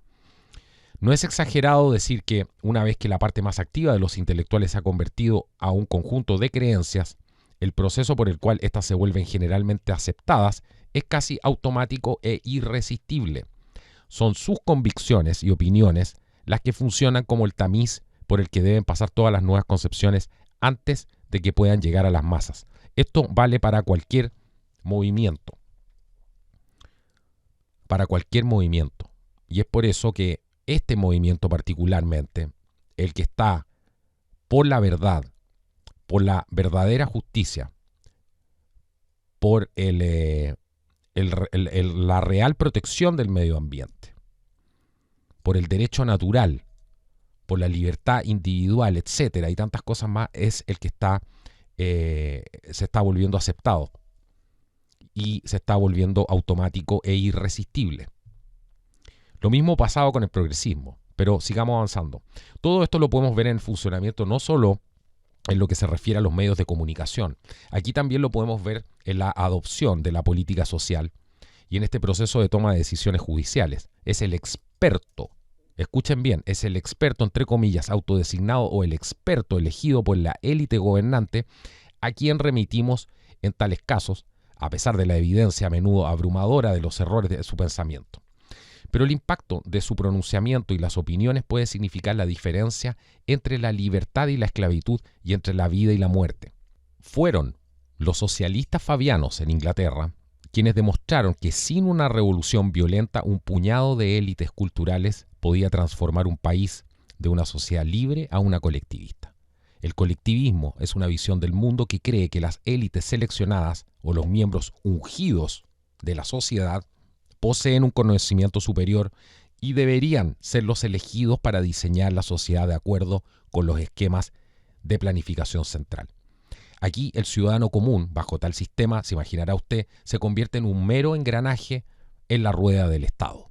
No es exagerado decir que una vez que la parte más activa de los intelectuales se ha convertido a un conjunto de creencias, el proceso por el cual éstas se vuelven generalmente aceptadas es casi automático e irresistible. Son sus convicciones y opiniones las que funcionan como el tamiz por el que deben pasar todas las nuevas concepciones antes de que puedan llegar a las masas. Esto vale para cualquier movimiento. Para cualquier movimiento. Y es por eso que este movimiento particularmente, el que está por la verdad, por la verdadera justicia, por la real protección del medio ambiente, por el derecho natural, por la libertad individual, etcétera, y tantas cosas más, es el que se está volviendo aceptado y se está volviendo automático e irresistible. Lo mismo pasado con el progresismo, pero sigamos avanzando. Todo esto lo podemos ver en el funcionamiento no solo en lo que se refiere a los medios de comunicación. Aquí también lo podemos ver en la adopción de la política social y en este proceso de toma de decisiones judiciales. Es el experto, escuchen bien, es el experto, entre comillas, autodesignado o el experto elegido por la élite gobernante a quien remitimos en tales casos, a pesar de la evidencia a menudo abrumadora de los errores de su pensamiento. Pero el impacto de su pronunciamiento y las opiniones puede significar la diferencia entre la libertad y la esclavitud y entre la vida y la muerte. Fueron los socialistas fabianos en Inglaterra quienes demostraron que sin una revolución violenta un puñado de élites culturales podía transformar un país de una sociedad libre a una colectivista. El colectivismo es una visión del mundo que cree que las élites seleccionadas o los miembros ungidos de la sociedad poseen un conocimiento superior y deberían ser los elegidos para diseñar la sociedad de acuerdo con los esquemas de planificación central. Aquí el ciudadano común, bajo tal sistema, se imaginará usted, se convierte en un mero engranaje en la rueda del Estado.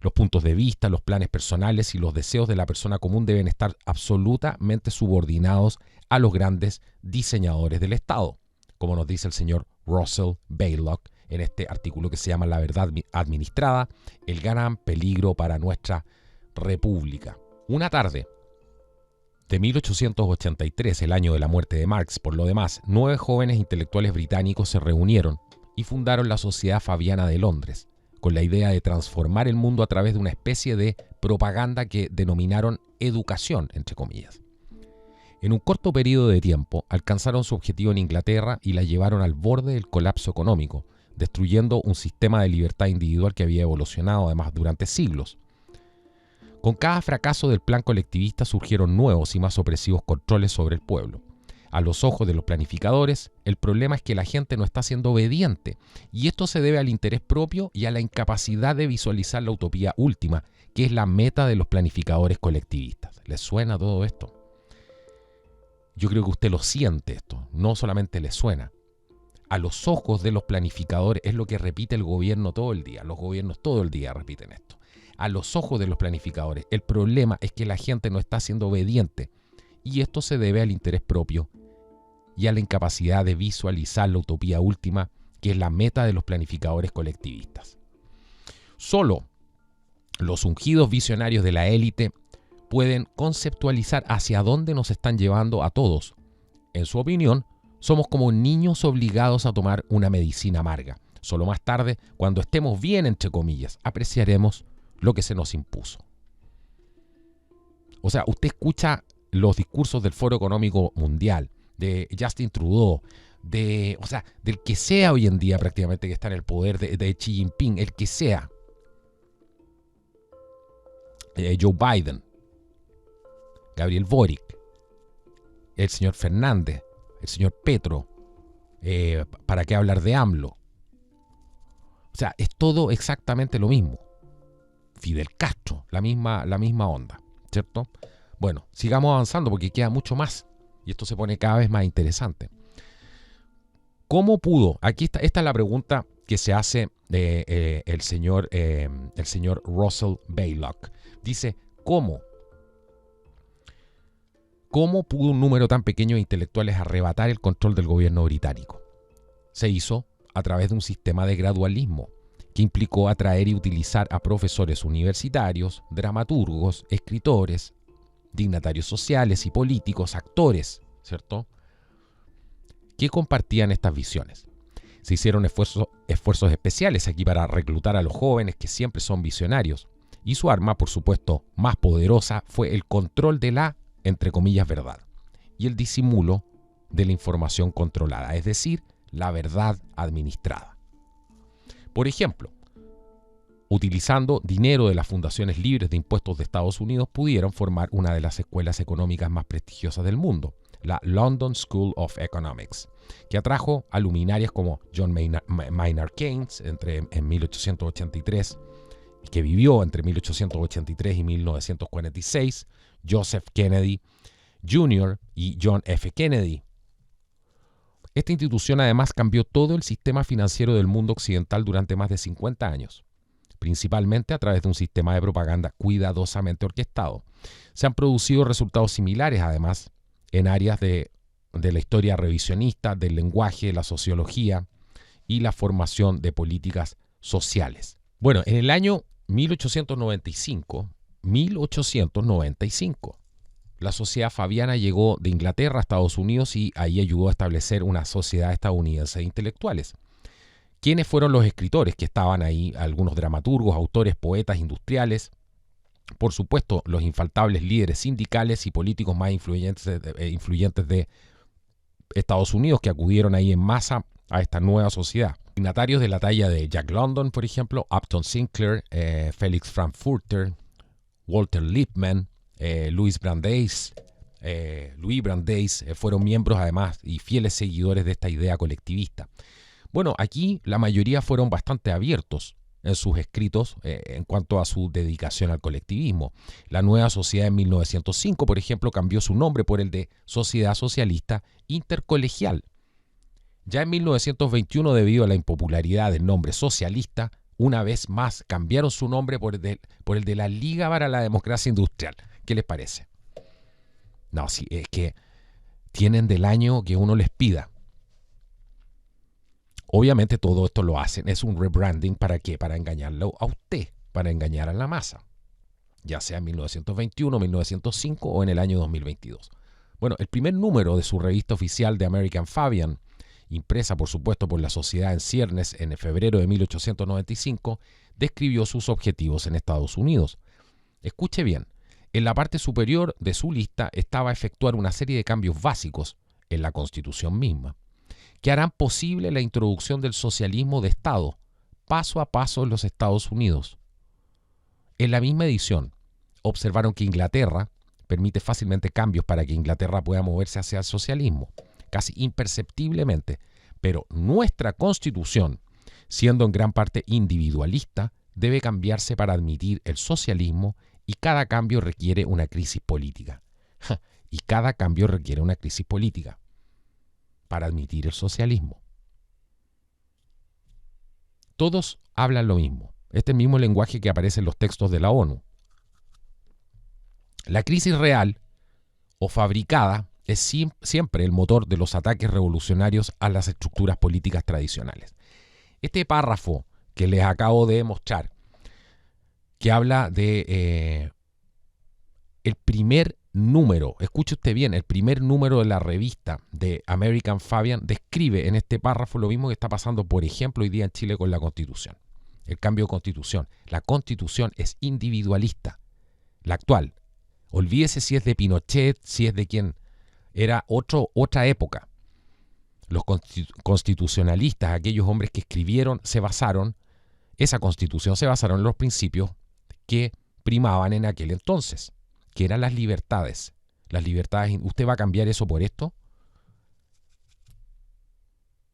Los puntos de vista, los planes personales y los deseos de la persona común deben estar absolutamente subordinados a los grandes diseñadores del Estado, como nos dice el señor Russell Baylock en este artículo que se llama La verdad administrada, el gran peligro para nuestra república. Una tarde de 1883, el año de la muerte de Marx, por lo demás, 9 jóvenes intelectuales británicos se reunieron y fundaron la Sociedad Fabiana de Londres, con la idea de transformar el mundo a través de una especie de propaganda que denominaron educación, entre comillas. En un corto periodo de tiempo, alcanzaron su objetivo en Inglaterra y la llevaron al borde del colapso económico, destruyendo un sistema de libertad individual que había evolucionado además durante siglos. Con cada fracaso del plan colectivista surgieron nuevos y más opresivos controles sobre el pueblo. A los ojos de los planificadores, el problema es que la gente no está siendo obediente, y esto se debe al interés propio y a la incapacidad de visualizar la utopía última, que es la meta de los planificadores colectivistas. ¿Les suena todo esto? Yo creo que usted lo siente esto, no solamente le suena. A los ojos de los planificadores es lo que repite el gobierno todo el día. Los gobiernos todo el día repiten esto. A los ojos de los planificadores, el problema es que la gente no está siendo obediente, y esto se debe al interés propio y a la incapacidad de visualizar la utopía última, que es la meta de los planificadores colectivistas. Solo los ungidos visionarios de la élite pueden conceptualizar hacia dónde nos están llevando a todos. En su opinión, somos como niños obligados a tomar una medicina amarga. Solo más tarde, cuando estemos bien, entre comillas, apreciaremos lo que se nos impuso. O sea, usted escucha los discursos del Foro Económico Mundial, de Justin Trudeau, del que sea hoy en día prácticamente que está en el poder, de Xi Jinping, el que sea, Joe Biden, Gabriel Boric, el señor Fernández, el señor Petro, ¿para qué hablar de AMLO? O sea, es todo exactamente lo mismo. Fidel Castro, la misma onda, ¿cierto? Bueno, sigamos avanzando porque queda mucho más y esto se pone cada vez más interesante. ¿Cómo pudo? Esta es la pregunta que se hace el señor Russell Baylock. Dice, ¿cómo pudo un número tan pequeño de intelectuales arrebatar el control del gobierno británico? Se hizo a través de un sistema de gradualismo que implicó atraer y utilizar a profesores universitarios, dramaturgos, escritores, dignatarios sociales y políticos, actores, ¿cierto?, que compartían estas visiones. Se hicieron esfuerzos especiales aquí para reclutar a los jóvenes que siempre son visionarios, y su arma, por supuesto, más poderosa fue el control de la, entre comillas, verdad, y el disimulo de la información controlada, es decir, la verdad administrada. Por ejemplo, utilizando dinero de las fundaciones libres de impuestos de Estados Unidos, pudieron formar una de las escuelas económicas más prestigiosas del mundo, la London School of Economics, que atrajo a luminarias como John Maynard Keynes en 1883, que vivió entre 1883 y 1946, Joseph Kennedy Jr. y John F. Kennedy. Esta institución además cambió todo el sistema financiero del mundo occidental durante más de 50 años, principalmente a través de un sistema de propaganda cuidadosamente orquestado. Se han producido resultados similares, además, en áreas de la historia revisionista, del lenguaje, la sociología y la formación de políticas sociales. Bueno, en el año 1895, la Sociedad Fabiana llegó de Inglaterra a Estados Unidos y ahí ayudó a establecer una sociedad estadounidense de intelectuales. ¿Quiénes fueron los escritores que estaban ahí? Algunos dramaturgos, autores, poetas, industriales. Por supuesto, los infaltables líderes sindicales y políticos más influyentes de Estados Unidos que acudieron ahí en masa a esta nueva sociedad. Dignatarios de la talla de Jack London, por ejemplo, Upton Sinclair, Felix Frankfurter, Walter Lippmann, Louis Brandeis fueron miembros además y fieles seguidores de esta idea colectivista. Bueno, aquí la mayoría fueron bastante abiertos en sus escritos en cuanto a su dedicación al colectivismo. La nueva sociedad en 1905, por ejemplo, cambió su nombre por el de Sociedad Socialista Intercolegial. Ya en 1921, debido a la impopularidad del nombre socialista, una vez más cambiaron su nombre por el de la Liga para la Democracia Industrial. ¿Qué les parece? No, sí, es que tienen del año que uno les pida. Obviamente todo esto lo hacen, es un rebranding. ¿Para qué? Para engañarlo a usted, para engañar a la masa. Ya sea en 1921, 1905 o en el año 2022. Bueno, el primer número de su revista oficial de American Fabian, impresa por supuesto por la sociedad en ciernes en febrero de 1895, describió sus objetivos en Estados Unidos. Escuche bien, en la parte superior de su lista estaba efectuar una serie de cambios básicos en la Constitución misma, que harán posible la introducción del socialismo de Estado, paso a paso en los Estados Unidos. En la misma edición, observaron que Inglaterra permite fácilmente cambios para que Inglaterra pueda moverse hacia el socialismo, casi imperceptiblemente, pero nuestra Constitución, siendo en gran parte individualista, debe cambiarse para admitir el socialismo y cada cambio requiere una crisis política. Y cada cambio requiere una crisis política para admitir el socialismo. Todos hablan lo mismo. Este es el mismo lenguaje que aparece en los textos de la ONU. La crisis real o fabricada es siempre el motor de los ataques revolucionarios a las estructuras políticas tradicionales. Este párrafo que les acabo de mostrar, que habla de el primer número, escuche usted bien, el primer número de la revista de American Fabian describe en este párrafo lo mismo que está pasando, por ejemplo, hoy día en Chile con la Constitución. El cambio de Constitución. La Constitución es individualista. La actual. Olvídese si es de Pinochet, si es de quien era otra época. Los constitucionalistas, aquellos hombres que escribieron, esa Constitución se basaron en los principios que primaban en aquel entonces, que eran las libertades. Las libertades, ¿usted va a cambiar eso por esto?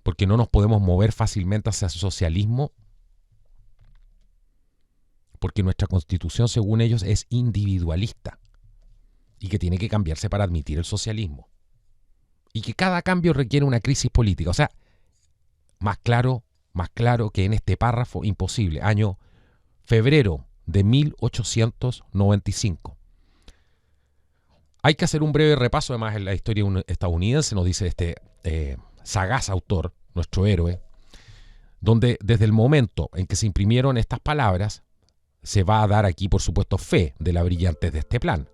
Porque no nos podemos mover fácilmente hacia el socialismo, porque nuestra Constitución, según ellos, es individualista y que tiene que cambiarse para admitir el socialismo. Y que cada cambio requiere una crisis política. O sea, más claro que en este párrafo, imposible. Año febrero de 1895. Hay que hacer un breve repaso, además, en la historia estadounidense, nos dice este sagaz autor, nuestro héroe, donde desde el momento en que se imprimieron estas palabras, se va a dar aquí, por supuesto, fe de la brillantez de este plan.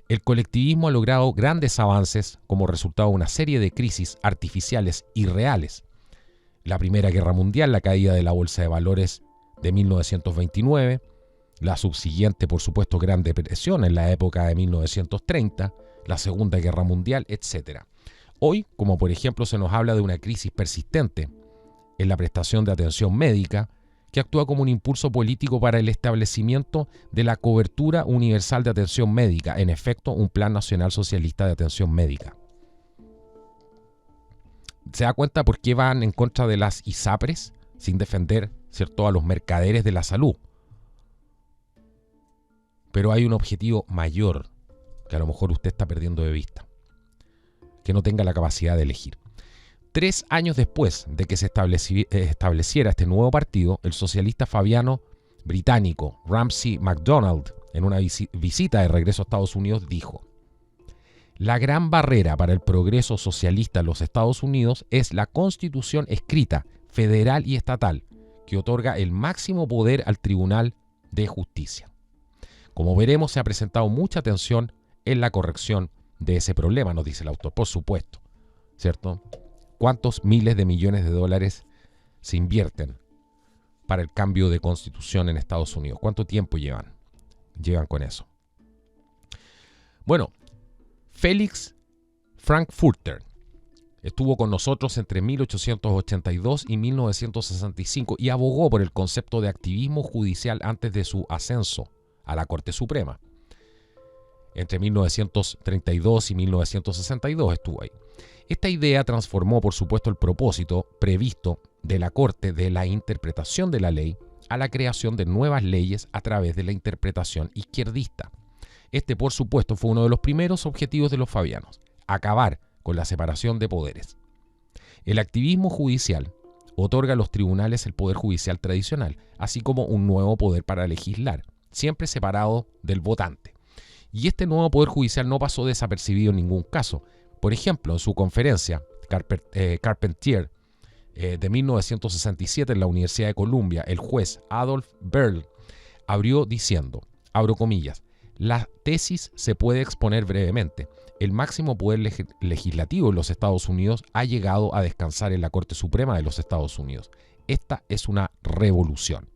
El colectivismo ha logrado grandes avances como resultado de una serie de crisis artificiales y reales. La Primera Guerra Mundial, la caída de la Bolsa de Valores de 1929, la subsiguiente, por supuesto, Gran Depresión en la época de 1930, la Segunda Guerra Mundial, etc. Hoy, como por ejemplo se nos habla de una crisis persistente en la prestación de atención médica, que actúa como un impulso político para el establecimiento de la cobertura universal de atención médica, en efecto, un Plan Nacional Socialista de Atención Médica. ¿Se da cuenta por qué van en contra de las ISAPRES sin defender, ¿cierto?, a los mercaderes de la salud? Pero hay un objetivo mayor que a lo mejor usted está perdiendo de vista, que no tenga la capacidad de elegir. 3 años después de que se estableciera este nuevo partido, el socialista fabiano británico Ramsay MacDonald, en una visita de regreso a Estados Unidos, dijo: la gran barrera para el progreso socialista en los Estados Unidos es la Constitución escrita, federal y estatal, que otorga el máximo poder al Tribunal de Justicia. Como veremos, se ha presentado mucha atención en la corrección de ese problema, nos dice el autor, por supuesto, ¿cierto? ¿Cuántos miles de millones de dólares se invierten para el cambio de constitución en Estados Unidos? ¿Cuánto tiempo llevan con eso? Bueno, Felix Frankfurter estuvo con nosotros entre 1882 y 1965 y abogó por el concepto de activismo judicial antes de su ascenso a la Corte Suprema. Entre 1932 y 1962 estuvo ahí. Esta idea transformó, por supuesto, el propósito previsto de la Corte de la interpretación de la ley a la creación de nuevas leyes a través de la interpretación izquierdista. Este, por supuesto, fue uno de los primeros objetivos de los fabianos: acabar con la separación de poderes. El activismo judicial otorga a los tribunales el poder judicial tradicional, así como un nuevo poder para legislar, siempre separado del votante. Y este nuevo poder judicial no pasó desapercibido en ningún caso. Por ejemplo, en su conferencia Carpentier de 1967 en la Universidad de Columbia, el juez Adolf Berle abrió diciendo, abro comillas, la tesis se puede exponer brevemente. El máximo poder legislativo en los Estados Unidos ha llegado a descansar en la Corte Suprema de los Estados Unidos. Esta es una revolución.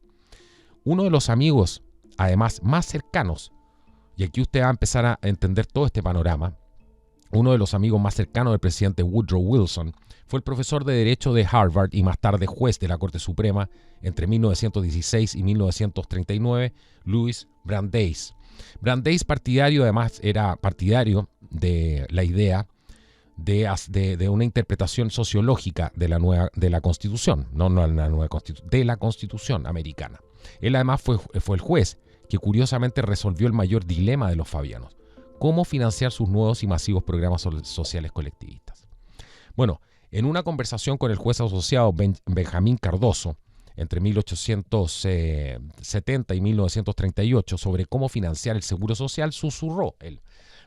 Uno de los amigos, además, más cercanos, y aquí usted va a empezar a entender todo este panorama, uno de los amigos más cercanos del presidente Woodrow Wilson fue el profesor de Derecho de Harvard y más tarde juez de la Corte Suprema entre 1916 y 1939, Louis Brandeis. Brandeis era partidario de la idea de una interpretación sociológica de la Constitución, de la Constitución americana. Él además fue el juez que curiosamente resolvió el mayor dilema de los fabianos: cómo financiar sus nuevos y masivos programas sociales colectivistas. Bueno, en una conversación con el juez asociado Benjamín Cardoso, entre 1870 y 1938, sobre cómo financiar el seguro social, susurró él.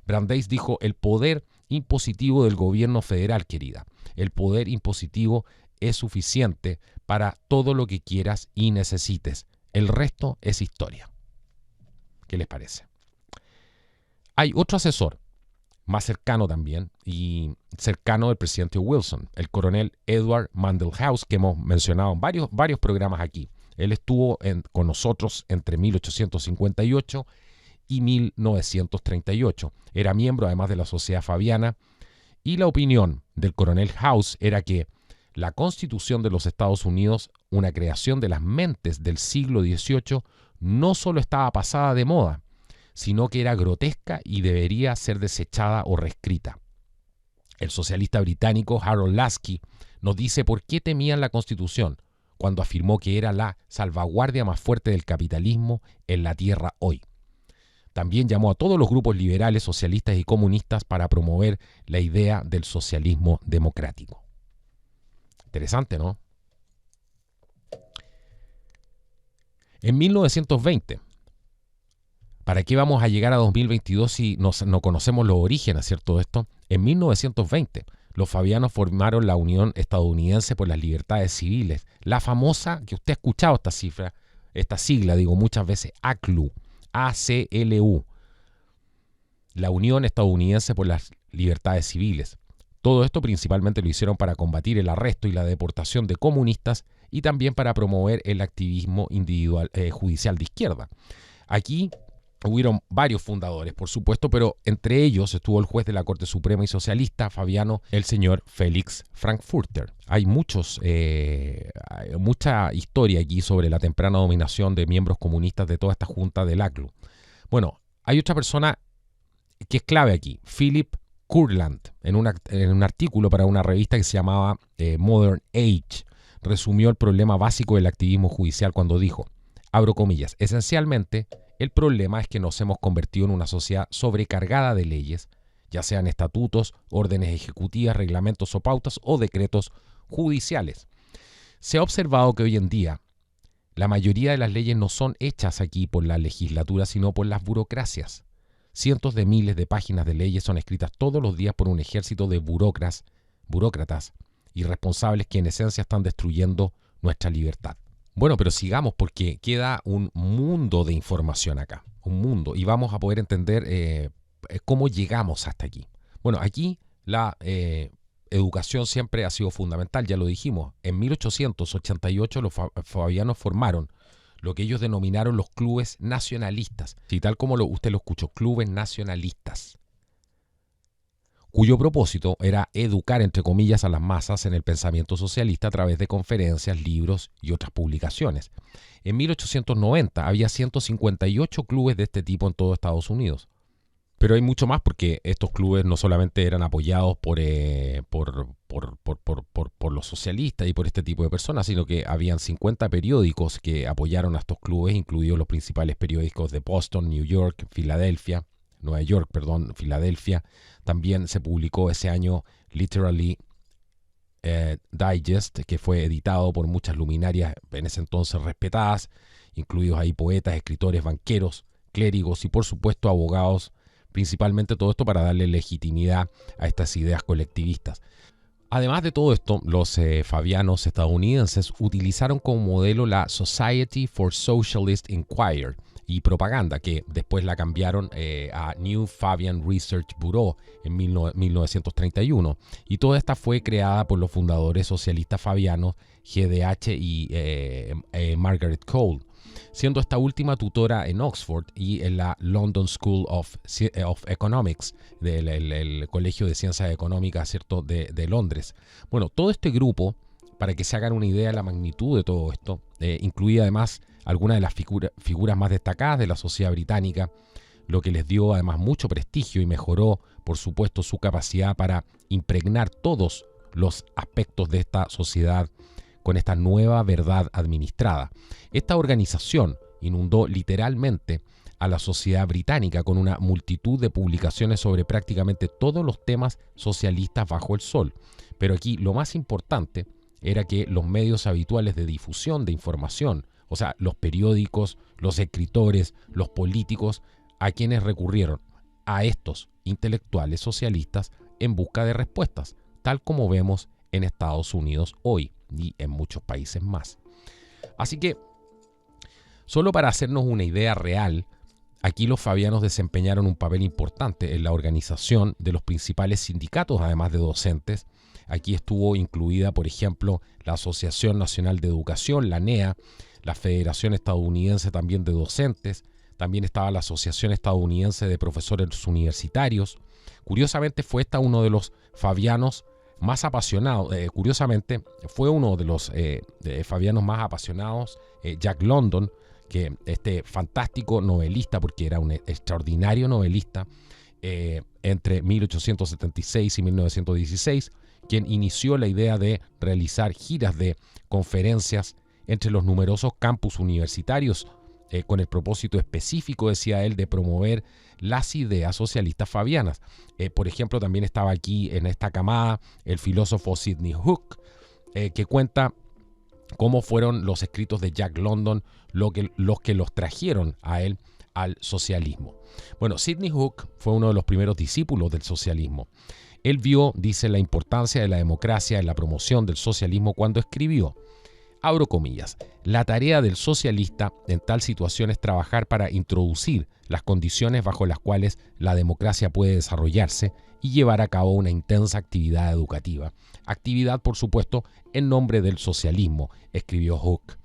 Brandeis dijo: el poder impositivo del gobierno federal, querida. El poder impositivo es suficiente para todo lo que quieras y necesites. El resto es historia. ¿Qué les parece? Hay otro asesor, más cercano también, y cercano del presidente Wilson, el coronel Edward Mandell House, que hemos mencionado en varios programas aquí. Él estuvo con nosotros entre 1858 y 1938. Era miembro además de la Sociedad Fabiana, y la opinión del coronel House era que la Constitución de los Estados Unidos, una creación de las mentes del siglo XVIII, no solo estaba pasada de moda, sino que era grotesca y debería ser desechada o reescrita. El socialista británico Harold Laski nos dice por qué temían la Constitución cuando afirmó que era la salvaguardia más fuerte del capitalismo en la tierra hoy. También llamó a todos los grupos liberales, socialistas y comunistas para promover la idea del socialismo democrático. Interesante, ¿no? En 1920, ¿para qué vamos a llegar a 2022 si no conocemos los orígenes, ¿cierto? Esto. En 1920, los fabianos formaron la Unión Estadounidense por las Libertades Civiles, la famosa, que usted ha escuchado esta sigla, muchas veces, ACLU, ACLU, la Unión Estadounidense por las Libertades Civiles. Todo esto principalmente lo hicieron para combatir el arresto y la deportación de comunistas y también para promover el activismo individual judicial de izquierda. Aquí Hubieron varios fundadores, por supuesto, pero entre ellos estuvo el juez de la Corte Suprema y socialista fabiano, el señor Felix Frankfurter. Hay mucha historia aquí sobre la temprana dominación de miembros comunistas de toda esta junta del ACLU. Bueno, hay otra persona que es clave aquí, Philip Kurland, en un artículo para una revista que se llamaba Modern Age, resumió el problema básico del activismo judicial cuando dijo, abro comillas, esencialmente, el problema es que nos hemos convertido en una sociedad sobrecargada de leyes, ya sean estatutos, órdenes ejecutivas, reglamentos o pautas o decretos judiciales. Se ha observado que hoy en día la mayoría de las leyes no son hechas aquí por la legislatura, sino por las burocracias. Cientos de miles de páginas de leyes son escritas todos los días por un ejército de burócratas irresponsables que en esencia están destruyendo nuestra libertad. Bueno, pero sigamos porque queda un mundo de información acá, un mundo, y vamos a poder entender cómo llegamos hasta aquí. Bueno, aquí la educación siempre ha sido fundamental, ya lo dijimos. En 1888 los fabianos formaron lo que ellos denominaron los clubes nacionalistas, y tal como usted lo escuchó, clubes nacionalistas, cuyo propósito era educar, entre comillas, a las masas en el pensamiento socialista a través de conferencias, libros y otras publicaciones. En 1890 había 158 clubes de este tipo en todo Estados Unidos. Pero hay mucho más porque estos clubes no solamente eran apoyados por los socialistas y por este tipo de personas, sino que habían 50 periódicos que apoyaron a estos clubes, incluidos los principales periódicos de Boston, Filadelfia. También se publicó ese año Literary Digest, que fue editado por muchas luminarias en ese entonces respetadas, incluidos ahí poetas, escritores, banqueros, clérigos y por supuesto abogados, principalmente todo esto para darle legitimidad a estas ideas colectivistas. Además de todo esto, los fabianos estadounidenses utilizaron como modelo la Society for Socialist Inquiry y propaganda, que después la cambiaron a New Fabian Research Bureau en 1931. Y toda esta fue creada por los fundadores socialistas fabianos GDH y Margaret Cole, siendo esta última tutora en Oxford y en la London School of Economics, del Colegio de Ciencias Económicas, ¿cierto?, de Londres. Bueno, todo este grupo, para que se hagan una idea de la magnitud de todo esto, incluía además algunas de las figuras más destacadas de la sociedad británica, lo que les dio además mucho prestigio y mejoró, por supuesto, su capacidad para impregnar todos los aspectos de esta sociedad con esta nueva verdad administrada. Esta organización inundó literalmente a la sociedad británica con una multitud de publicaciones sobre prácticamente todos los temas socialistas bajo el sol. Pero aquí lo más importante era que los medios habituales de difusión de información, o sea, los periódicos, los escritores, los políticos, a quienes recurrieron a estos intelectuales socialistas en busca de respuestas, tal como vemos en Estados Unidos hoy y en muchos países más. Así que, solo para hacernos una idea real, aquí los fabianos desempeñaron un papel importante en la organización de los principales sindicatos, además de docentes. Aquí estuvo incluida, por ejemplo, la Asociación Nacional de Educación, la ANEA, la Federación Estadounidense también de Docentes, también estaba la Asociación Estadounidense de Profesores Universitarios. Curiosamente fue uno de los fabianos más apasionados, fue uno de los fabianos más apasionados, Jack London, que este fantástico novelista, porque era un extraordinario novelista, entre 1876 y 1916, quien inició la idea de realizar giras de conferencias entre los numerosos campus universitarios, con el propósito específico, decía él, de promover las ideas socialistas fabianas. Por ejemplo, también estaba aquí en esta camada el filósofo Sidney Hook, que cuenta cómo fueron los escritos de Jack London los que los trajeron a él al socialismo. Bueno, Sidney Hook fue uno de los primeros discípulos del socialismo. Él vio, dice, la importancia de la democracia en la promoción del socialismo cuando escribió, abro comillas, la tarea del socialista en tal situación es trabajar para introducir las condiciones bajo las cuales la democracia puede desarrollarse y llevar a cabo una intensa actividad educativa. Actividad, por supuesto, en nombre del socialismo, escribió Hook.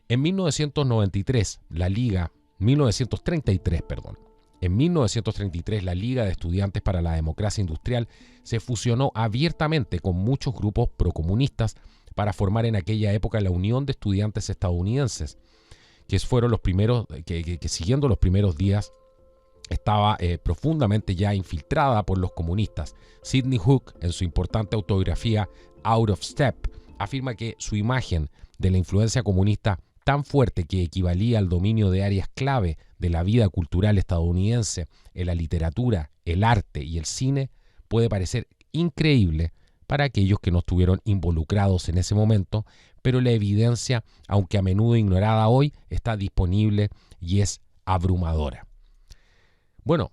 En 1993, la Liga 1933, perdón. En 1933, la Liga de Estudiantes para la Democracia Industrial se fusionó abiertamente con muchos grupos procomunistas para formar en aquella época la Unión de Estudiantes Estadounidenses, que fueron los primeros, que siguiendo los primeros días estaba profundamente ya infiltrada por los comunistas. Sidney Hook, en su importante autobiografía Out of Step, afirma que su imagen de la influencia comunista tan fuerte que equivalía al dominio de áreas clave de la vida cultural estadounidense en la literatura, el arte y el cine puede parecer increíble para aquellos que no estuvieron involucrados en ese momento, pero la evidencia, aunque a menudo ignorada hoy, está disponible y es abrumadora. Bueno,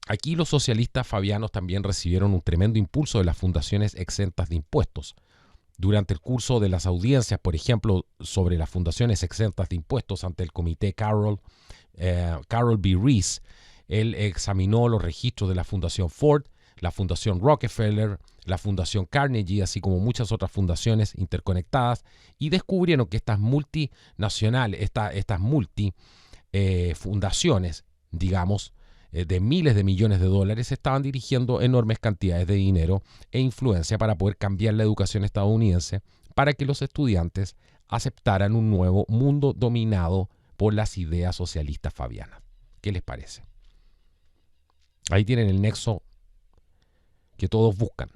aquí los socialistas fabianos también recibieron un tremendo impulso de las fundaciones exentas de impuestos. Durante el curso de las audiencias, por ejemplo, sobre las fundaciones exentas de impuestos ante el comité Carroll B. Reese, él examinó los registros de la Fundación Ford, la Fundación Rockefeller, la Fundación Carnegie, así como muchas otras fundaciones interconectadas, y descubrieron que estas multinacionales, estas fundaciones, digamos, de miles de millones de dólares, estaban dirigiendo enormes cantidades de dinero e influencia para poder cambiar la educación estadounidense para que los estudiantes aceptaran un nuevo mundo dominado por las ideas socialistas fabianas. ¿Qué les parece? Ahí tienen el nexo que todos buscan.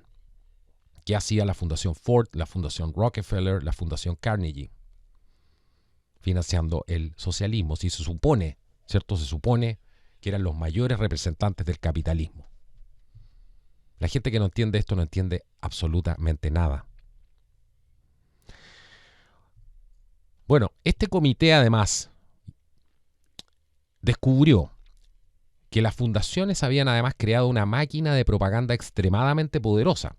¿Qué hacía la Fundación Ford, la Fundación Rockefeller, la Fundación Carnegie? Financiando el socialismo. Si se supone, ¿cierto? Se supone que eran los mayores representantes del capitalismo. La gente que no entiende esto no entiende absolutamente nada. Bueno, este comité además descubrió que las fundaciones habían además creado una máquina de propaganda extremadamente poderosa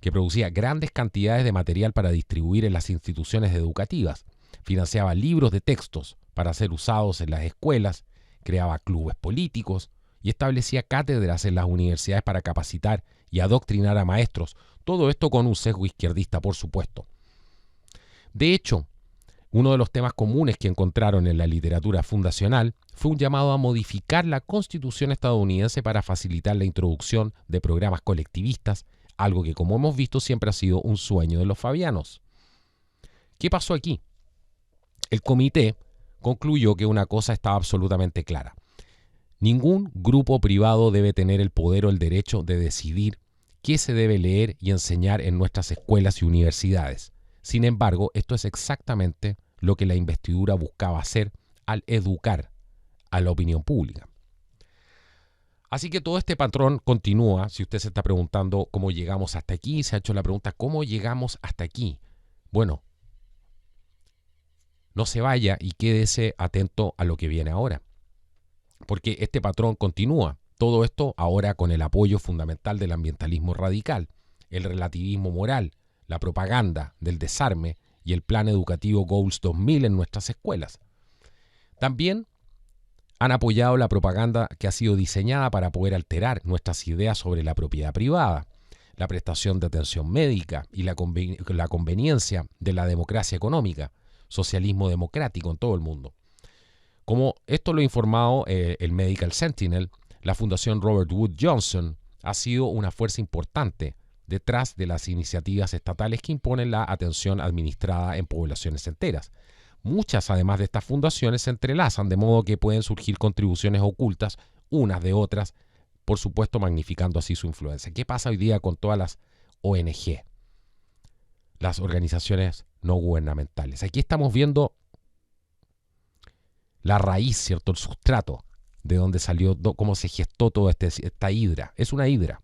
que producía grandes cantidades de material para distribuir en las instituciones educativas, financiaba libros de textos para ser usados en las escuelas, creaba clubes políticos y establecía cátedras en las universidades para capacitar y adoctrinar a maestros, todo esto con un sesgo izquierdista, por supuesto. De hecho, uno de los temas comunes que encontraron en la literatura fundacional fue un llamado a modificar la Constitución estadounidense para facilitar la introducción de programas colectivistas, algo que, como hemos visto, siempre ha sido un sueño de los fabianos. ¿Qué pasó aquí? El comité concluyó que una cosa estaba absolutamente clara. Ningún grupo privado debe tener el poder o el derecho de decidir qué se debe leer y enseñar en nuestras escuelas y universidades. Sin embargo, esto es exactamente lo que la investidura buscaba hacer al educar a la opinión pública. Así que todo este patrón continúa. Si usted se está preguntando cómo llegamos hasta aquí, se ha hecho la pregunta, ¿cómo llegamos hasta aquí? Bueno, no se vaya y quédese atento a lo que viene ahora, porque este patrón continúa. Todo esto ahora con el apoyo fundamental del ambientalismo radical, el relativismo moral, la propaganda del desarme y el plan educativo Goals 2000 en nuestras escuelas. También han apoyado la propaganda que ha sido diseñada para poder alterar nuestras ideas sobre la propiedad privada, la prestación de atención médica y la conveniencia de la democracia económica, socialismo democrático en todo el mundo. Como esto lo ha informado el Medical Sentinel, la Fundación Robert Wood Johnson ha sido una fuerza importante detrás de las iniciativas estatales que imponen la atención administrada en poblaciones enteras. Muchas, además de estas fundaciones, se entrelazan, de modo que pueden surgir contribuciones ocultas unas de otras, por supuesto magnificando así su influencia. ¿Qué pasa hoy día con todas las ONG? Las organizaciones no gubernamentales. Aquí estamos viendo la raíz, ¿cierto? El sustrato de donde salió, cómo se gestó toda esta hidra. Es una hidra.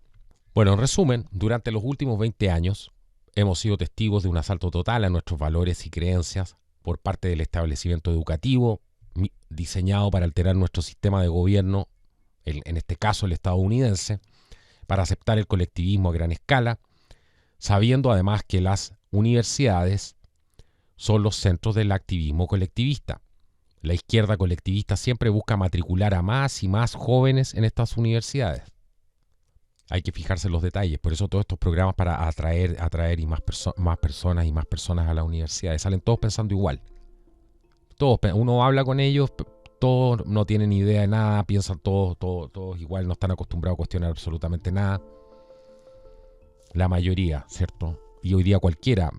Bueno, en resumen, durante los últimos 20 años hemos sido testigos de un asalto total a nuestros valores y creencias por parte del establecimiento educativo diseñado para alterar nuestro sistema de gobierno, en este caso el estadounidense, para aceptar el colectivismo a gran escala, sabiendo además que las universidades son los centros del activismo colectivista. La izquierda colectivista siempre busca matricular a más y más jóvenes en estas universidades. Hay que fijarse en los detalles, por eso todos estos programas para atraer y más personas a las universidades, salen todos pensando igual. Uno habla con ellos, todos no tienen idea de nada, piensan todos igual, no están acostumbrados a cuestionar absolutamente nada. La mayoría, ¿cierto? Y hoy día cualquiera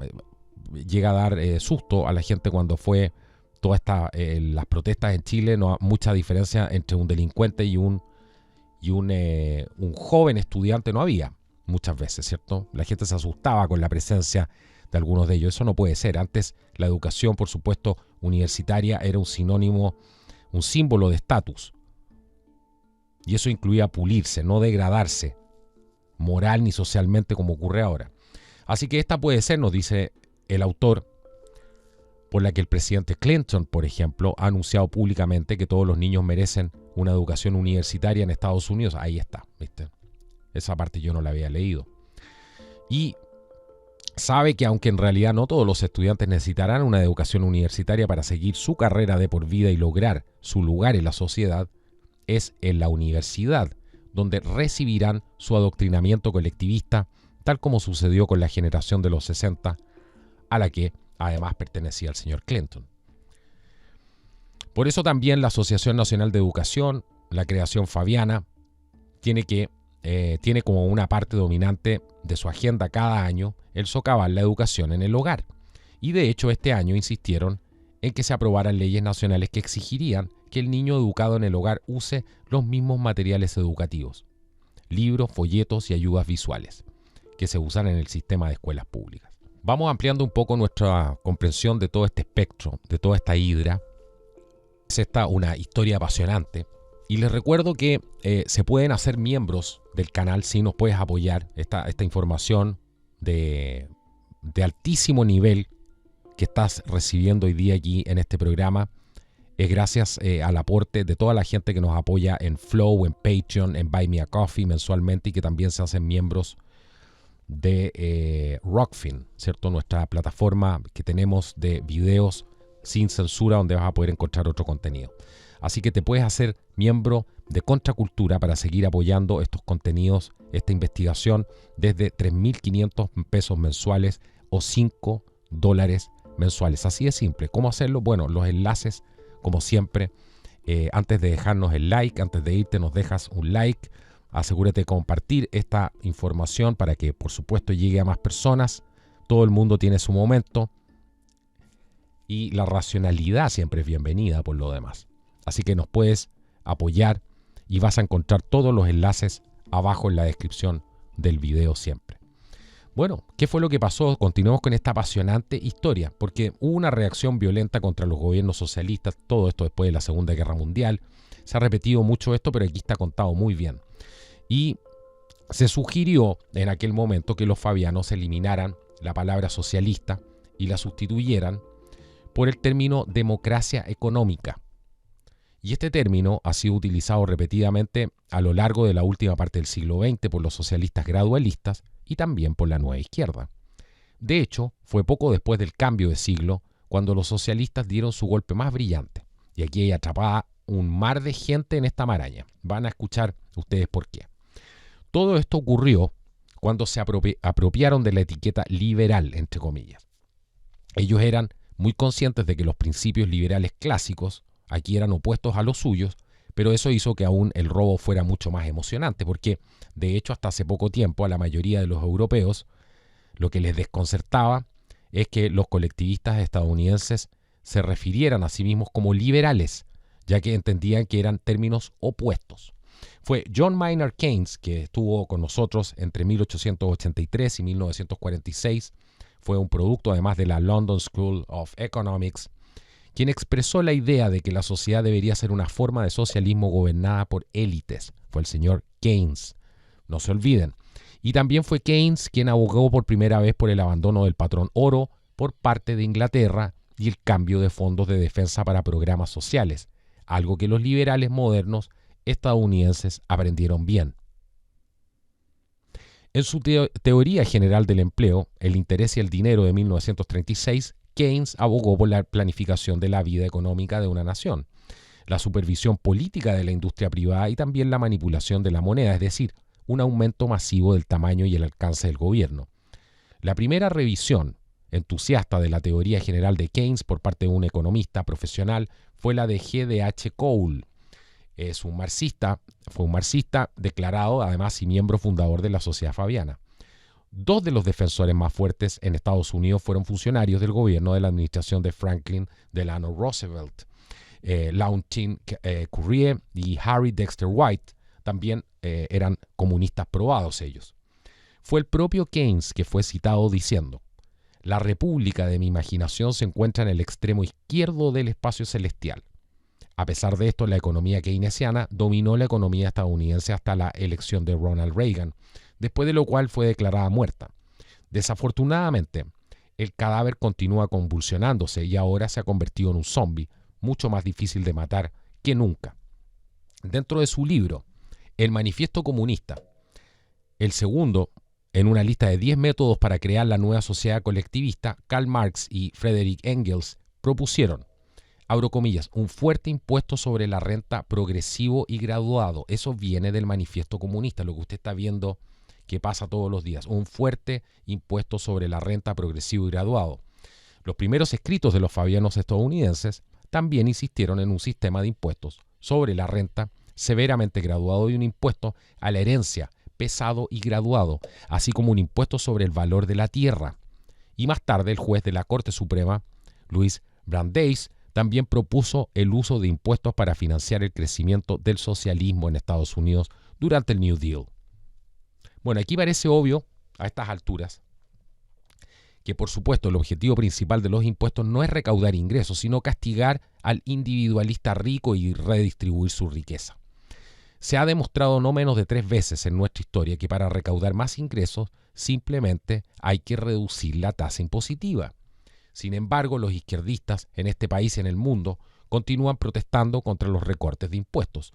llega a dar susto a la gente cuando fue todas las protestas en Chile. No hay mucha diferencia entre un delincuente y un joven estudiante, no había muchas veces, ¿cierto? La gente se asustaba con la presencia de algunos de ellos. Eso no puede ser. Antes la educación, por supuesto, universitaria era un sinónimo, un símbolo de estatus. Y eso incluía pulirse, no degradarse moral ni socialmente como ocurre ahora. Así que esta puede ser, nos dice el autor, por la que el presidente Clinton, por ejemplo, ha anunciado públicamente que todos los niños merecen una educación universitaria en Estados Unidos. Ahí está, ¿viste? Esa parte yo no la había leído. Y sabe que aunque en realidad no todos los estudiantes necesitarán una educación universitaria para seguir su carrera de por vida y lograr su lugar en la sociedad, es en la universidad donde recibirán su adoctrinamiento colectivista, tal como sucedió con la generación de los 60, a la que además pertenecía el señor Clinton. Por eso también la Asociación Nacional de Educación, la creación fabiana, tiene como una parte dominante de su agenda cada año el socavar la educación en el hogar. Y de hecho este año insistieron en que se aprobaran leyes nacionales que exigirían que el niño educado en el hogar use los mismos materiales educativos, libros, folletos y ayudas visuales, que se usan en el sistema de escuelas públicas. Vamos ampliando un poco nuestra comprensión de todo este espectro, de toda esta hidra. Es esta una historia apasionante. Y les recuerdo que se pueden hacer miembros del canal si nos puedes apoyar. Esta información de altísimo nivel que estás recibiendo hoy día aquí en este programa es gracias al aporte de toda la gente que nos apoya en Flow, en Patreon, en Buy Me a Coffee mensualmente y que también se hacen miembros de Rockfin, ¿cierto? Nuestra plataforma que tenemos de videos sin censura donde vas a poder encontrar otro contenido. Así que te puedes hacer miembro de Contracultura para seguir apoyando estos contenidos, esta investigación desde 3.500 pesos mensuales o $5 mensuales. Así de simple. ¿Cómo hacerlo? Bueno, los enlaces, como siempre, antes de dejarnos el like, antes de irte nos dejas un like. Asegúrate de compartir esta información para que, por supuesto, llegue a más personas. Todo el mundo tiene su momento y la racionalidad siempre es bienvenida por lo demás. Así que nos puedes apoyar y vas a encontrar todos los enlaces abajo en la descripción del video siempre. Bueno, ¿qué fue lo que pasó? Continuemos con esta apasionante historia, porque hubo una reacción violenta contra los gobiernos socialistas, todo esto después de la Segunda Guerra Mundial. Se ha repetido mucho esto, pero aquí está contado muy bien. Y se sugirió en aquel momento que los fabianos eliminaran la palabra socialista y la sustituyeran por el término democracia económica. Y este término ha sido utilizado repetidamente a lo largo de la última parte del siglo XX por los socialistas gradualistas y también por la nueva izquierda. De hecho, fue poco después del cambio de siglo cuando los socialistas dieron su golpe más brillante. Y aquí hay atrapada un mar de gente en esta maraña. Van a escuchar ustedes por qué. Todo esto ocurrió cuando se apropiaron de la etiqueta liberal, entre comillas. Ellos eran muy conscientes de que los principios liberales clásicos aquí eran opuestos a los suyos, pero eso hizo que aún el robo fuera mucho más emocionante, porque de hecho hasta hace poco tiempo a la mayoría de los europeos lo que les desconcertaba es que los colectivistas estadounidenses se refirieran a sí mismos como liberales, ya que entendían que eran términos opuestos. Fue John Maynard Keynes, que estuvo con nosotros entre 1883 y 1946, fue un producto además de la London School of Economics, quien expresó la idea de que la sociedad debería ser una forma de socialismo gobernada por élites. Fue el señor Keynes, no se olviden. Y también fue Keynes quien abogó por primera vez por el abandono del patrón oro por parte de Inglaterra y el cambio de fondos de defensa para programas sociales, algo que los liberales modernos estadounidenses aprendieron bien. En su teoría general del empleo, el interés y el dinero de 1936, Keynes abogó por la planificación de la vida económica de una nación, la supervisión política de la industria privada y también la manipulación de la moneda, es decir, un aumento masivo del tamaño y el alcance del gobierno. La primera revisión entusiasta de la teoría general de Keynes por parte de un economista profesional fue la de G.D.H. Cole. Fue un marxista declarado además y miembro fundador de la Sociedad Fabiana. Dos de los defensores más fuertes en Estados Unidos fueron funcionarios del gobierno de la administración de Franklin Delano Roosevelt. Launtin Currie y Harry Dexter White también eran comunistas probados ellos. Fue el propio Keynes que fue citado diciendo: «La república de mi imaginación se encuentra en el extremo izquierdo del espacio celestial». A pesar de esto, la economía keynesiana dominó la economía estadounidense hasta la elección de Ronald Reagan, después de lo cual fue declarada muerta. Desafortunadamente, el cadáver continúa convulsionándose y ahora se ha convertido en un zombie, mucho más difícil de matar que nunca. Dentro de su libro, El Manifiesto Comunista, el segundo en una lista de 10 métodos para crear la nueva sociedad colectivista, Karl Marx y Friedrich Engels propusieron, abro comillas, un fuerte impuesto sobre la renta progresivo y graduado. Eso viene del Manifiesto Comunista, lo que usted está viendo que pasa todos los días. Un fuerte impuesto sobre la renta progresivo y graduado. Los primeros escritos de los fabianos estadounidenses también insistieron en un sistema de impuestos sobre la renta severamente graduado y un impuesto a la herencia pesado y graduado, así como un impuesto sobre el valor de la tierra. Y más tarde el juez de la Corte Suprema, Louis Brandeis, también propuso el uso de impuestos para financiar el crecimiento del socialismo en Estados Unidos durante el New Deal. Bueno, aquí parece obvio, a estas alturas, que por supuesto el objetivo principal de los impuestos no es recaudar ingresos, sino castigar al individualista rico y redistribuir su riqueza. Se ha demostrado no menos de 3 veces en nuestra historia que para recaudar más ingresos simplemente hay que reducir la tasa impositiva. Sin embargo, los izquierdistas en este país y en el mundo continúan protestando contra los recortes de impuestos.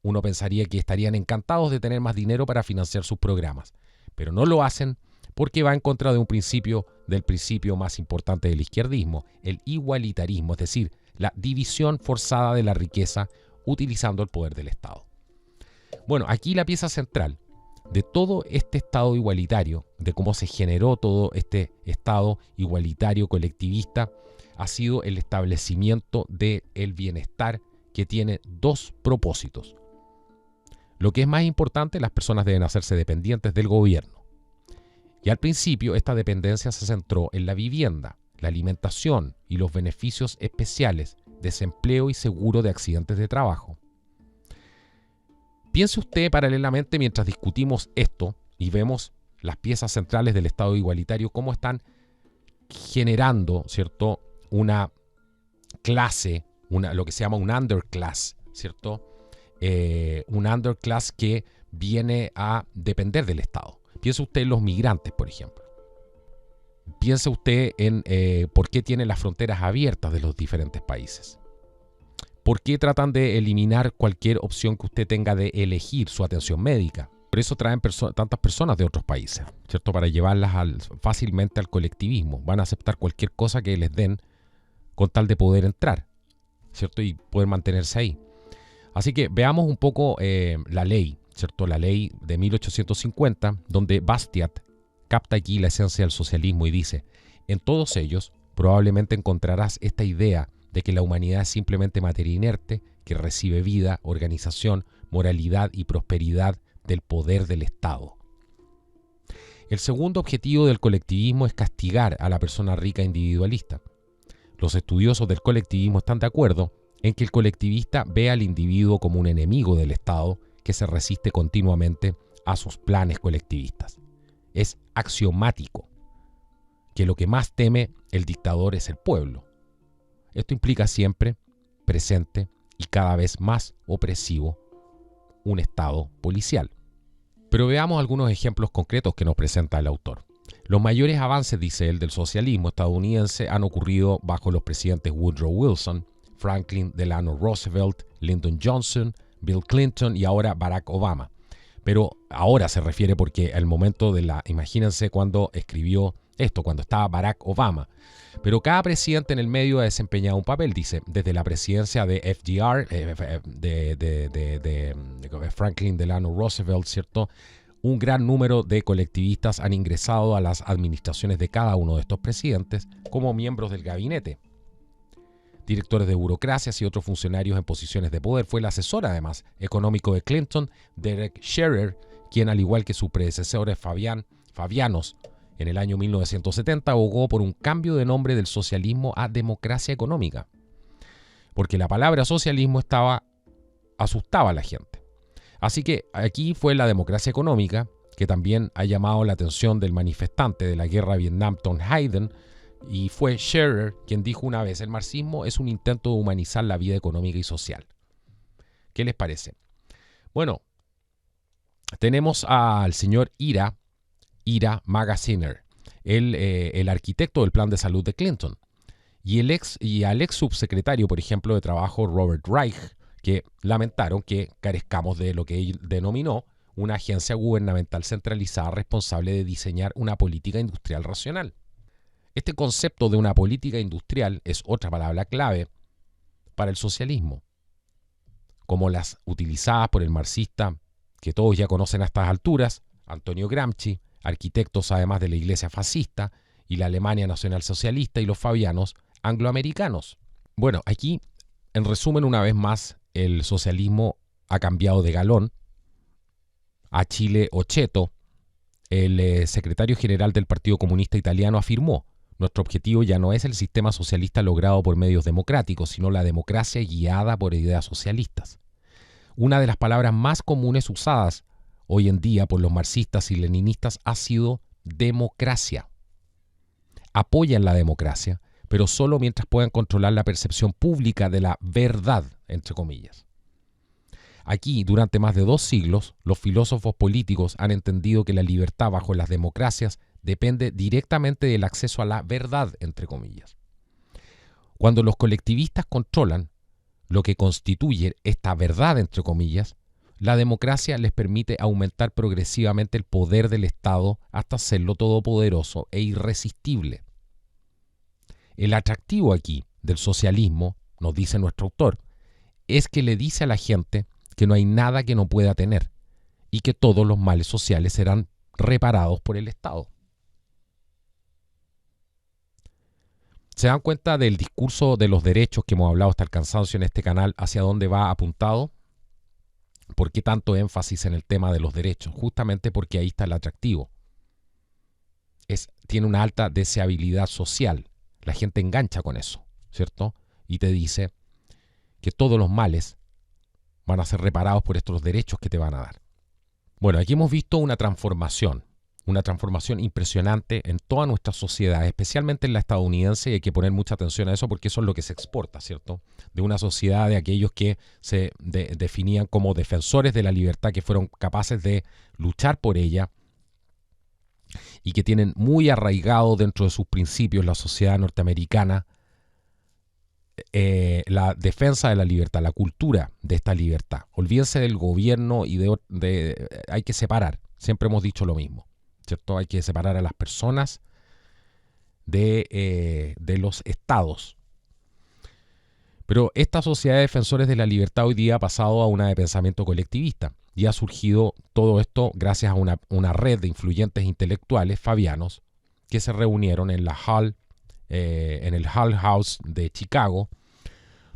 Uno pensaría que estarían encantados de tener más dinero para financiar sus programas, pero no lo hacen porque va en contra de un principio, del principio más importante del izquierdismo, el igualitarismo, es decir, la división forzada de la riqueza utilizando el poder del Estado. Bueno, aquí la pieza central de todo este Estado igualitario, de cómo se generó todo este Estado igualitario colectivista, ha sido el establecimiento del bienestar que tiene 2 propósitos. Lo que es más importante, las personas deben hacerse dependientes del gobierno. Y al principio esta dependencia se centró en la vivienda, la alimentación y los beneficios especiales, desempleo y seguro de accidentes de trabajo. Piense usted paralelamente mientras discutimos esto y vemos las piezas centrales del Estado igualitario, cómo están generando, ¿cierto?, una clase, lo que se llama un underclass, ¿cierto? Un underclass que viene a depender del Estado. Piense usted en los migrantes, por ejemplo. Piense usted en por qué tienen las fronteras abiertas de los diferentes países. ¿Por qué tratan de eliminar cualquier opción que usted tenga de elegir su atención médica? Por eso traen tantas personas de otros países, ¿cierto? Para llevarlas fácilmente al colectivismo. Van a aceptar cualquier cosa que les den con tal de poder entrar, ¿cierto? Y poder mantenerse ahí. Así que veamos un poco la ley, ¿cierto? La ley de 1850, donde Bastiat capta aquí la esencia del socialismo y dice: en todos ellos probablemente encontrarás esta idea de que la humanidad es simplemente materia inerte que recibe vida, organización, moralidad y prosperidad del poder del Estado. El segundo objetivo del colectivismo es castigar a la persona rica individualista. Los estudiosos del colectivismo están de acuerdo en que el colectivista ve al individuo como un enemigo del Estado que se resiste continuamente a sus planes colectivistas. Es axiomático que lo que más teme el dictador es el pueblo. Esto implica siempre, presente y cada vez más opresivo, un Estado policial. Pero veamos algunos ejemplos concretos que nos presenta el autor. Los mayores avances, dice él, del socialismo estadounidense han ocurrido bajo los presidentes Woodrow Wilson, Franklin Delano Roosevelt, Lyndon Johnson, Bill Clinton y ahora Barack Obama. Pero ahora se refiere porque al momento imagínense cuando escribió esto, cuando estaba Barack Obama. Pero cada presidente en el medio ha desempeñado un papel, dice, desde la presidencia de FDR, de Franklin Delano Roosevelt, ¿cierto? un gran número de colectivistas han ingresado a las administraciones de cada uno de estos presidentes como miembros del gabinete, directores de burocracias y otros funcionarios en posiciones de poder. Fue el asesor, además, económico de Clinton, Derek Scherer, quien, al igual que sus predecesores fabianos, en el año 1970 abogó por un cambio de nombre del socialismo a democracia económica, porque la palabra socialismo asustaba a la gente. Así que aquí fue la democracia económica, que también ha llamado la atención del manifestante de la guerra de Vietnam, Tom Hayden, y fue Scherer quien dijo una vez: el marxismo es un intento de humanizar la vida económica y social. ¿Qué les parece? Bueno, tenemos al señor Ira Magaziner, el arquitecto del plan de salud de Clinton, y al ex subsecretario, por ejemplo, de Trabajo, Robert Reich, que lamentaron que carezcamos de lo que él denominó una agencia gubernamental centralizada responsable de diseñar una política industrial racional. Este concepto de una política industrial es otra palabra clave para el socialismo, como las utilizadas por el marxista, que todos ya conocen a estas alturas, Antonio Gramsci, arquitectos además de la Iglesia fascista y la Alemania nacionalsocialista, y los fabianos angloamericanos. Bueno, aquí, en resumen, una vez más, el socialismo ha cambiado de galón. A Chile Ocheto, el secretario general del Partido Comunista Italiano, afirmó: nuestro objetivo ya no es el sistema socialista logrado por medios democráticos, sino la democracia guiada por ideas socialistas. Una de las palabras más comunes usadas hoy en día por los marxistas y leninistas ha sido democracia. Apoyan la democracia, pero solo mientras puedan controlar la percepción pública de la verdad, entre comillas. Aquí, durante más de 2 siglos, los filósofos políticos han entendido que la libertad bajo las democracias depende directamente del acceso a la verdad, entre comillas. Cuando los colectivistas controlan lo que constituye esta verdad, entre comillas, la democracia les permite aumentar progresivamente el poder del Estado hasta hacerlo todopoderoso e irresistible. El atractivo aquí del socialismo, nos dice nuestro autor, es que le dice a la gente que no hay nada que no pueda tener y que todos los males sociales serán reparados por el Estado. ¿Se dan cuenta del discurso de los derechos que hemos hablado hasta el cansancio en este canal, hacia dónde va apuntado? ¿Por qué tanto énfasis en el tema de los derechos? Justamente porque ahí está el atractivo. Tiene una alta deseabilidad social. La gente engancha con eso, ¿cierto? Y te dice que todos los males van a ser reparados por estos derechos que te van a dar. Bueno, aquí hemos visto una transformación impresionante en toda nuestra sociedad, especialmente en la estadounidense, y hay que poner mucha atención a eso porque eso es lo que se exporta, ¿cierto? De una sociedad de aquellos que se definían como defensores de la libertad, que fueron capaces de luchar por ella y que tienen muy arraigado dentro de sus principios la sociedad norteamericana, la defensa de la libertad, la cultura de esta libertad. Olvídense del gobierno y hay que separar, siempre hemos dicho lo mismo, ¿cierto? Hay que separar a las personas de los estados. Pero esta sociedad de defensores de la libertad hoy día ha pasado a una de pensamiento colectivista, y ha surgido todo esto gracias a una red de influyentes intelectuales fabianos que se reunieron en el Hull House de Chicago.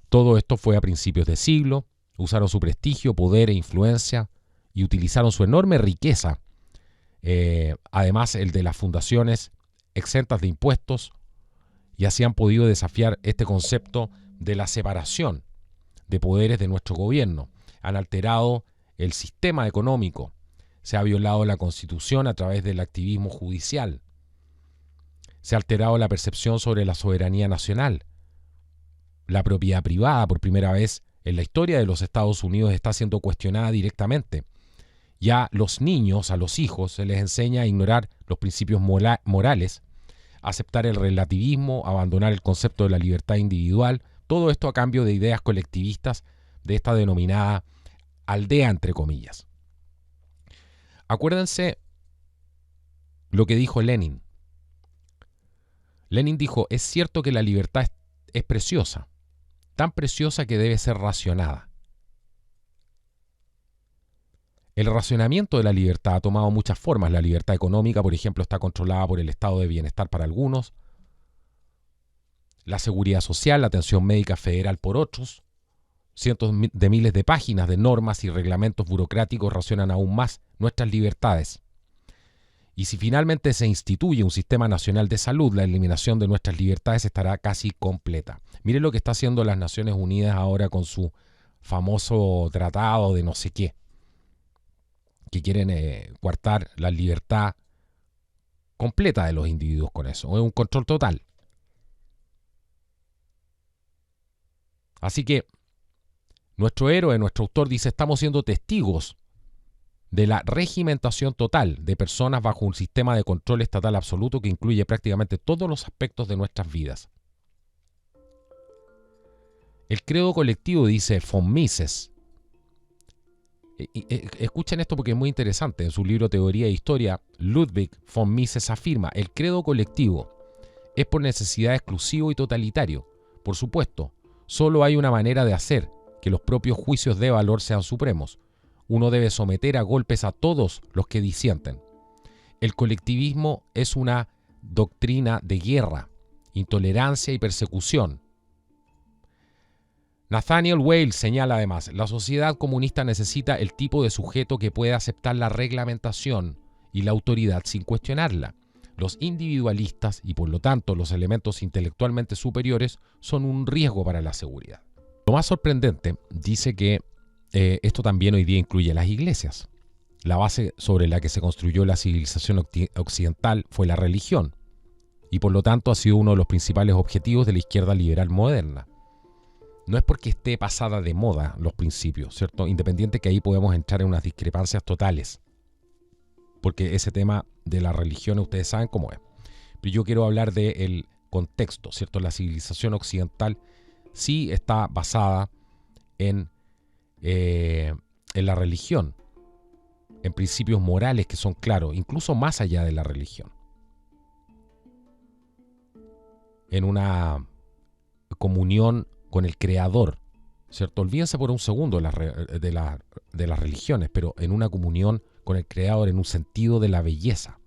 Todo esto fue a principios de siglo. Usaron su prestigio, poder e influencia y utilizaron su enorme riqueza, además el de las fundaciones exentas de impuestos, y así han podido desafiar este concepto de la separación de poderes de nuestro gobierno. Han alterado el sistema económico, se ha violado la Constitución a través del activismo judicial, se ha alterado la percepción sobre la soberanía nacional. La propiedad privada, por primera vez en la historia de los Estados Unidos, está siendo cuestionada directamente. Ya los niños, a los hijos, se les enseña a ignorar los principios morales, aceptar el relativismo, abandonar el concepto de la libertad individual, todo esto a cambio de ideas colectivistas de esta denominada aldea, entre comillas. Acuérdense lo que dijo Lenin. Lenin dijo: es cierto que la libertad es preciosa, tan preciosa que debe ser racionada. El racionamiento de la libertad ha tomado muchas formas. La libertad económica, por ejemplo, está controlada por el estado de bienestar para algunos, la seguridad social, la atención médica federal por otros. Cientos de miles de páginas de normas y reglamentos burocráticos racionan aún más nuestras libertades. Y si finalmente se instituye un sistema nacional de salud, la eliminación de nuestras libertades estará casi completa. Mire lo que está haciendo las Naciones Unidas ahora con su famoso tratado de no sé qué, que quieren coartar la libertad completa de los individuos con eso. Es un control total. Así que nuestro héroe, nuestro autor dice, estamos siendo testigos de la regimentación total de personas bajo un sistema de control estatal absoluto que incluye prácticamente todos los aspectos de nuestras vidas. El credo colectivo, dice von Mises. Escuchen esto porque es muy interesante. En su libro Teoría e Historia, Ludwig von Mises afirma, el credo colectivo es por necesidad exclusivo y totalitario. Por supuesto, solo hay una manera de hacer que los propios juicios de valor sean supremos. Uno debe someter a golpes a todos los que disienten. El colectivismo es una doctrina de guerra, intolerancia y persecución. Nathaniel Wales señala además, la sociedad comunista necesita el tipo de sujeto que pueda aceptar la reglamentación y la autoridad sin cuestionarla. Los individualistas y por lo tanto los elementos intelectualmente superiores son un riesgo para la seguridad. Lo más sorprendente dice que esto también hoy día incluye las iglesias. La base sobre la que se construyó la civilización occidental fue la religión y por lo tanto ha sido uno de los principales objetivos de la izquierda liberal moderna. No es porque esté pasada de moda los principios, ¿cierto? Independiente que ahí podemos entrar en unas discrepancias totales, porque ese tema de la religión ustedes saben cómo es. Pero yo quiero hablar del contexto, ¿cierto? La civilización occidental sí está basada en la religión, en principios morales que son claros, incluso más allá de la religión. En una comunión con el Creador, ¿cierto? Olvídense por un segundo de las religiones, pero en una comunión con el Creador, en un sentido de la belleza,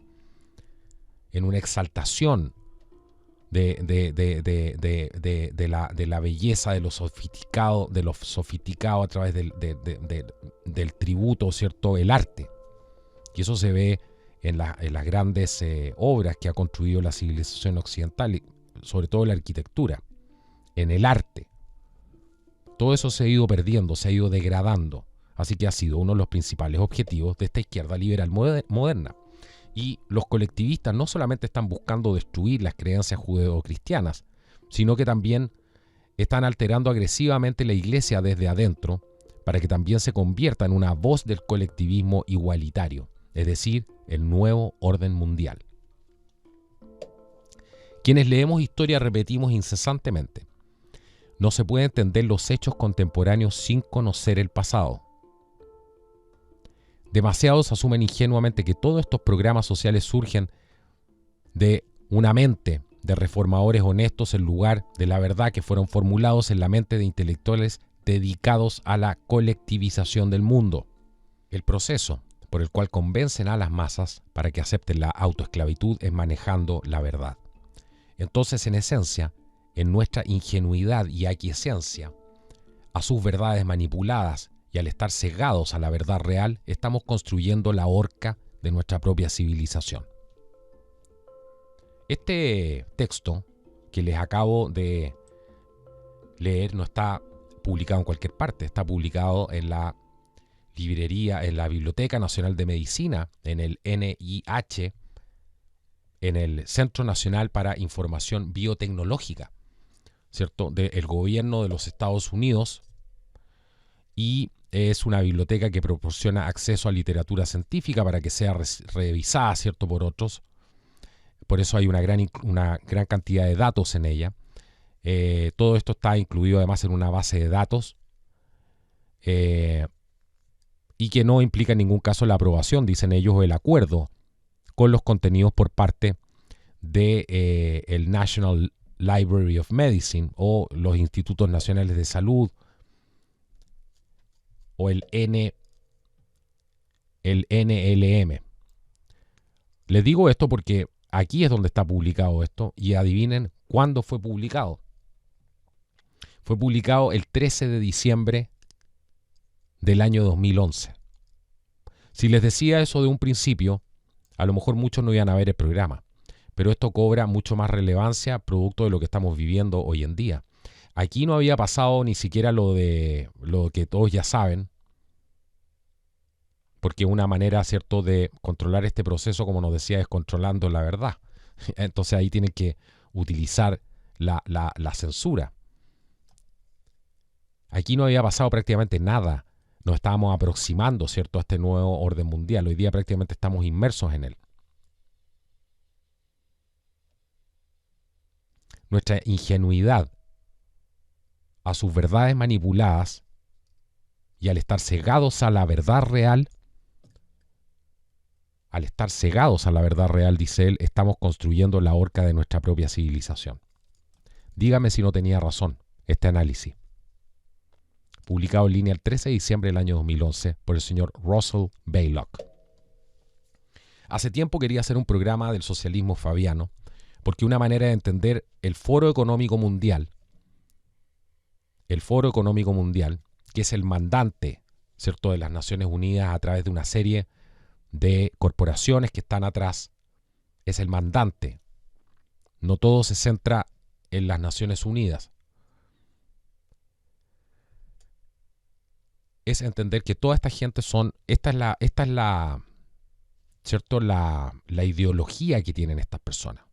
en una exaltación de la belleza, de lo sofisticado a través del tributo, ¿cierto? El arte. Y eso se ve en las grandes obras que ha construido la civilización occidental, sobre todo la arquitectura, en el arte. Todo eso se ha ido perdiendo, se ha ido degradando. Así que ha sido uno de los principales objetivos de esta izquierda liberal moderna. Y los colectivistas no solamente están buscando destruir las creencias judeocristianas, sino que también están alterando agresivamente la iglesia desde adentro para que también se convierta en una voz del colectivismo igualitario, es decir, el nuevo orden mundial. Quienes leemos historia repetimos incesantemente: no se puede entender los hechos contemporáneos sin conocer el pasado. Demasiados asumen ingenuamente que todos estos programas sociales surgen de una mente de reformadores honestos en lugar de la verdad que fueron formulados en la mente de intelectuales dedicados a la colectivización del mundo. El proceso por el cual convencen a las masas para que acepten la autoesclavitud es manejando la verdad. Entonces, en esencia, en nuestra ingenuidad y aquiescencia a sus verdades manipuladas y al estar cegados a la verdad real, estamos construyendo la horca de nuestra propia civilización. Este texto que les acabo de leer no está publicado en cualquier parte, está publicado en la librería, en la Biblioteca Nacional de Medicina, en el NIH, en el Centro Nacional para Información Biotecnológica, ¿cierto?, del gobierno de los Estados Unidos, y es una biblioteca que proporciona acceso a literatura científica para que sea revisada, ¿cierto?, por otros. Por eso hay una gran cantidad de datos en ella. Todo esto está incluido además en una base de datos y que no implica en ningún caso la aprobación, dicen ellos, o el acuerdo con los contenidos por parte de el National Library of Medicine o los Institutos Nacionales de Salud o el NIH, el NLM. Les digo esto porque aquí es donde está publicado esto y adivinen cuándo fue publicado. Fue publicado el 13 de diciembre del año 2011. Si les decía eso de un principio, a lo mejor muchos no iban a ver el programa, pero esto cobra mucho más relevancia producto de lo que estamos viviendo hoy en día. Aquí no había pasado ni siquiera lo que todos ya saben, porque una manera, ¿cierto?, de controlar este proceso, como nos decía, es controlando la verdad. Entonces ahí tienen que utilizar la censura. Aquí no había pasado prácticamente nada. Nos estábamos aproximando, ¿cierto?, a este nuevo orden mundial. Hoy día prácticamente estamos inmersos en él. Nuestra ingenuidad a sus verdades manipuladas y al estar cegados a la verdad real, dice él, estamos construyendo la horca de nuestra propia civilización. Dígame si no tenía razón este análisis. Publicado en línea el 13 de diciembre del año 2011 por el señor Russell Baylock. Hace tiempo quería hacer un programa del socialismo fabiano, porque una manera de entender el Foro Económico Mundial, que es el mandante, ¿cierto?, de las Naciones Unidas a través de una serie de corporaciones que están atrás, es el mandante. No todo se centra en las Naciones Unidas. Es entender que toda esta gente esta es la ¿cierto?, la ideología que tienen estas personas.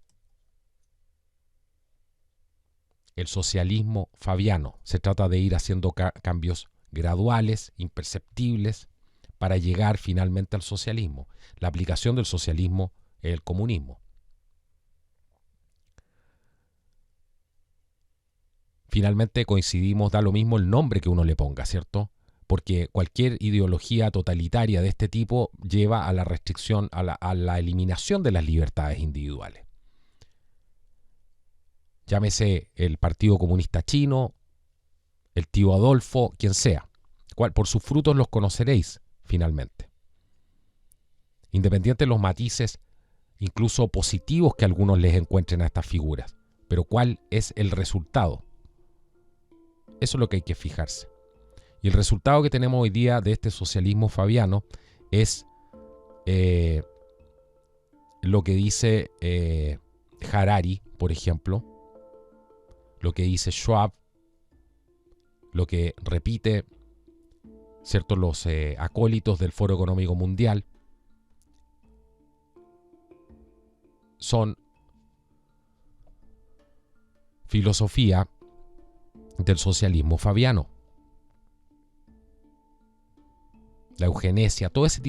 El socialismo fabiano. Se trata de ir haciendo cambios graduales, imperceptibles, para llegar finalmente al socialismo. La aplicación del socialismo es el comunismo. Finalmente coincidimos, da lo mismo el nombre que uno le ponga, ¿cierto? Porque cualquier ideología totalitaria de este tipo lleva a la restricción, a la eliminación de las libertades individuales. Llámese el Partido Comunista Chino, el tío Adolfo, quien sea. Por sus frutos los conoceréis, finalmente. Independiente de los matices, incluso positivos que algunos les encuentren a estas figuras. Pero ¿cuál es el resultado? Eso es lo que hay que fijarse. Y el resultado que tenemos hoy día de este socialismo fabiano es lo que dice Harari, por ejemplo, lo que dice Schwab, lo que repite, ¿cierto?, los acólitos del Foro Económico Mundial. Son filosofía del socialismo fabiano. La eugenesia, todos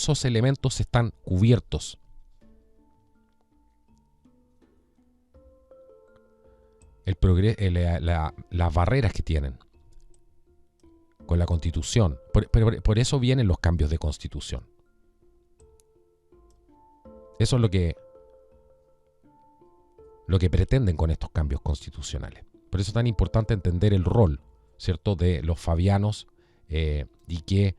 esos elementos están cubiertos. Las barreras que tienen con la Constitución. Por eso vienen los cambios de Constitución. Eso es lo que pretenden con estos cambios constitucionales. Por eso es tan importante entender el rol, ¿cierto?, de los fabianos y que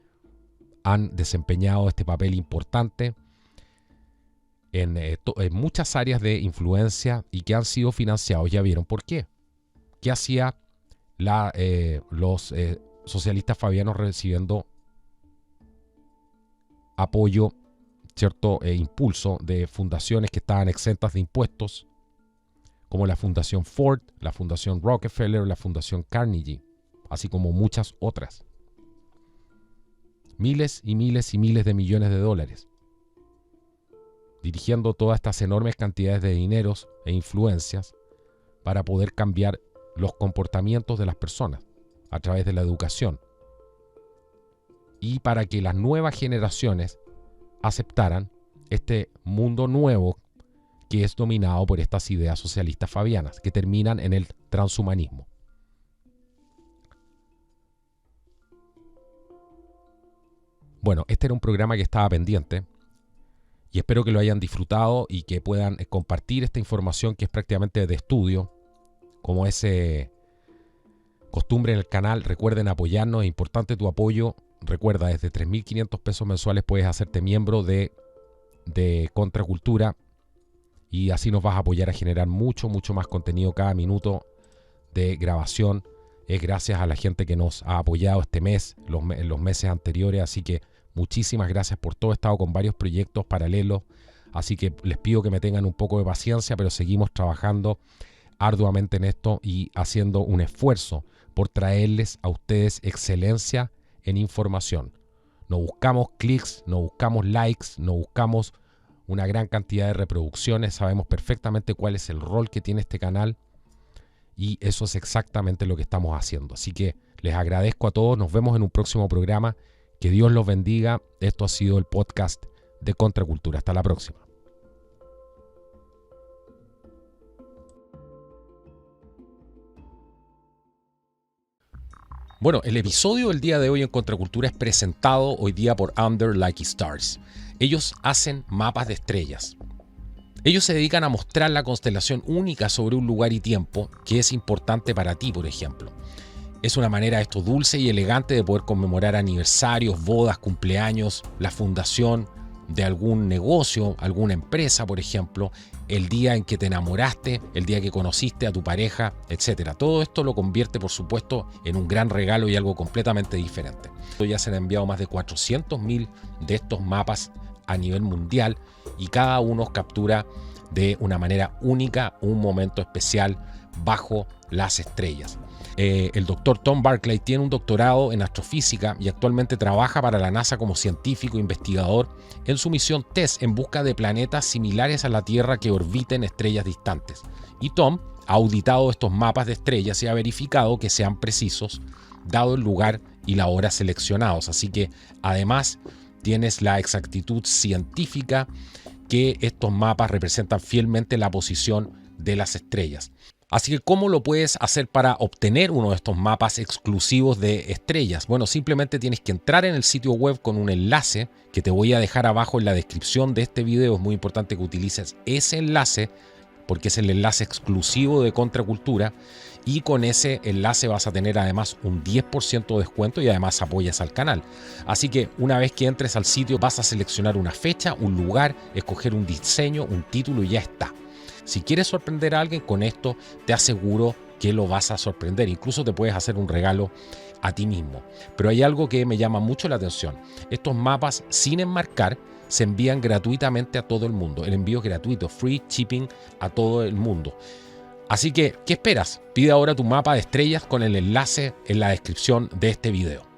han desempeñado este papel importante en muchas áreas de influencia y que han sido financiados. Ya vieron por qué. ¿Qué hacía los socialistas fabianos recibiendo apoyo, cierto, impulso de fundaciones que estaban exentas de impuestos, como la Fundación Ford, la Fundación Rockefeller, la Fundación Carnegie, así como muchas otras? Miles y miles y miles de millones de dólares, dirigiendo todas estas enormes cantidades de dineros e influencias para poder cambiar los comportamientos de las personas a través de la educación y para que las nuevas generaciones aceptaran este mundo nuevo que es dominado por estas ideas socialistas fabianas que terminan en el transhumanismo. Bueno, este era un programa que estaba pendiente y espero que lo hayan disfrutado y que puedan compartir esta información que es prácticamente de estudio, como es costumbre en el canal. Recuerden apoyarnos, es importante tu apoyo recuerda, desde 3.500 pesos mensuales puedes hacerte miembro de Contracultura y así nos vas a apoyar a generar mucho más contenido. Cada minuto de grabación es gracias a la gente que nos ha apoyado este mes, en los meses anteriores, así que muchísimas gracias por todo. He estado con varios proyectos paralelos, así que les pido que me tengan un poco de paciencia, pero seguimos trabajando arduamente en esto y haciendo un esfuerzo por traerles a ustedes excelencia en información. No buscamos clics, no buscamos likes, no buscamos una gran cantidad de reproducciones. Sabemos perfectamente cuál es el rol que tiene este canal y eso es exactamente lo que estamos haciendo. Así que les agradezco a todos. Nos vemos en un próximo programa. Que Dios los bendiga. Esto ha sido el podcast de Contracultura. Hasta la próxima. Bueno, el episodio del día de hoy en Contracultura es presentado hoy día por Under Like Stars. Ellos hacen mapas de estrellas. Ellos se dedican a mostrar la constelación única sobre un lugar y tiempo que es importante para ti, por ejemplo. Es una manera esto dulce y elegante de poder conmemorar aniversarios, bodas, cumpleaños, la fundación de algún negocio, alguna empresa, por ejemplo, el día en que te enamoraste, el día que conociste a tu pareja, etc. Todo esto lo convierte, por supuesto, en un gran regalo y algo completamente diferente. Ya se han enviado más de 400.000 de estos mapas a nivel mundial y cada uno captura de una manera única un momento especial bajo las estrellas. El doctor Tom Barclay tiene un doctorado en astrofísica y actualmente trabaja para la NASA como científico investigador en su misión TESS en busca de planetas similares a la Tierra que orbiten estrellas distantes. Y Tom ha auditado estos mapas de estrellas y ha verificado que sean precisos dado el lugar y la hora seleccionados. Así que además tienes la exactitud científica que estos mapas representan fielmente la posición de las estrellas. Así que, ¿cómo lo puedes hacer para obtener uno de estos mapas exclusivos de estrellas? Bueno, simplemente tienes que entrar en el sitio web con un enlace que te voy a dejar abajo en la descripción de este video. Es muy importante que utilices ese enlace porque es el enlace exclusivo de Contracultura y con ese enlace vas a tener además un 10% de descuento y además apoyas al canal. Así que una vez que entres al sitio vas a seleccionar una fecha, un lugar, escoger un diseño, un título y ya está. Si quieres sorprender a alguien con esto, te aseguro que lo vas a sorprender. Incluso te puedes hacer un regalo a ti mismo. Pero hay algo que me llama mucho la atención. Estos mapas sin enmarcar se envían gratuitamente a todo el mundo. El envío es gratuito, free shipping a todo el mundo. Así que, ¿qué esperas? Pide ahora tu mapa de estrellas con el enlace en la descripción de este video.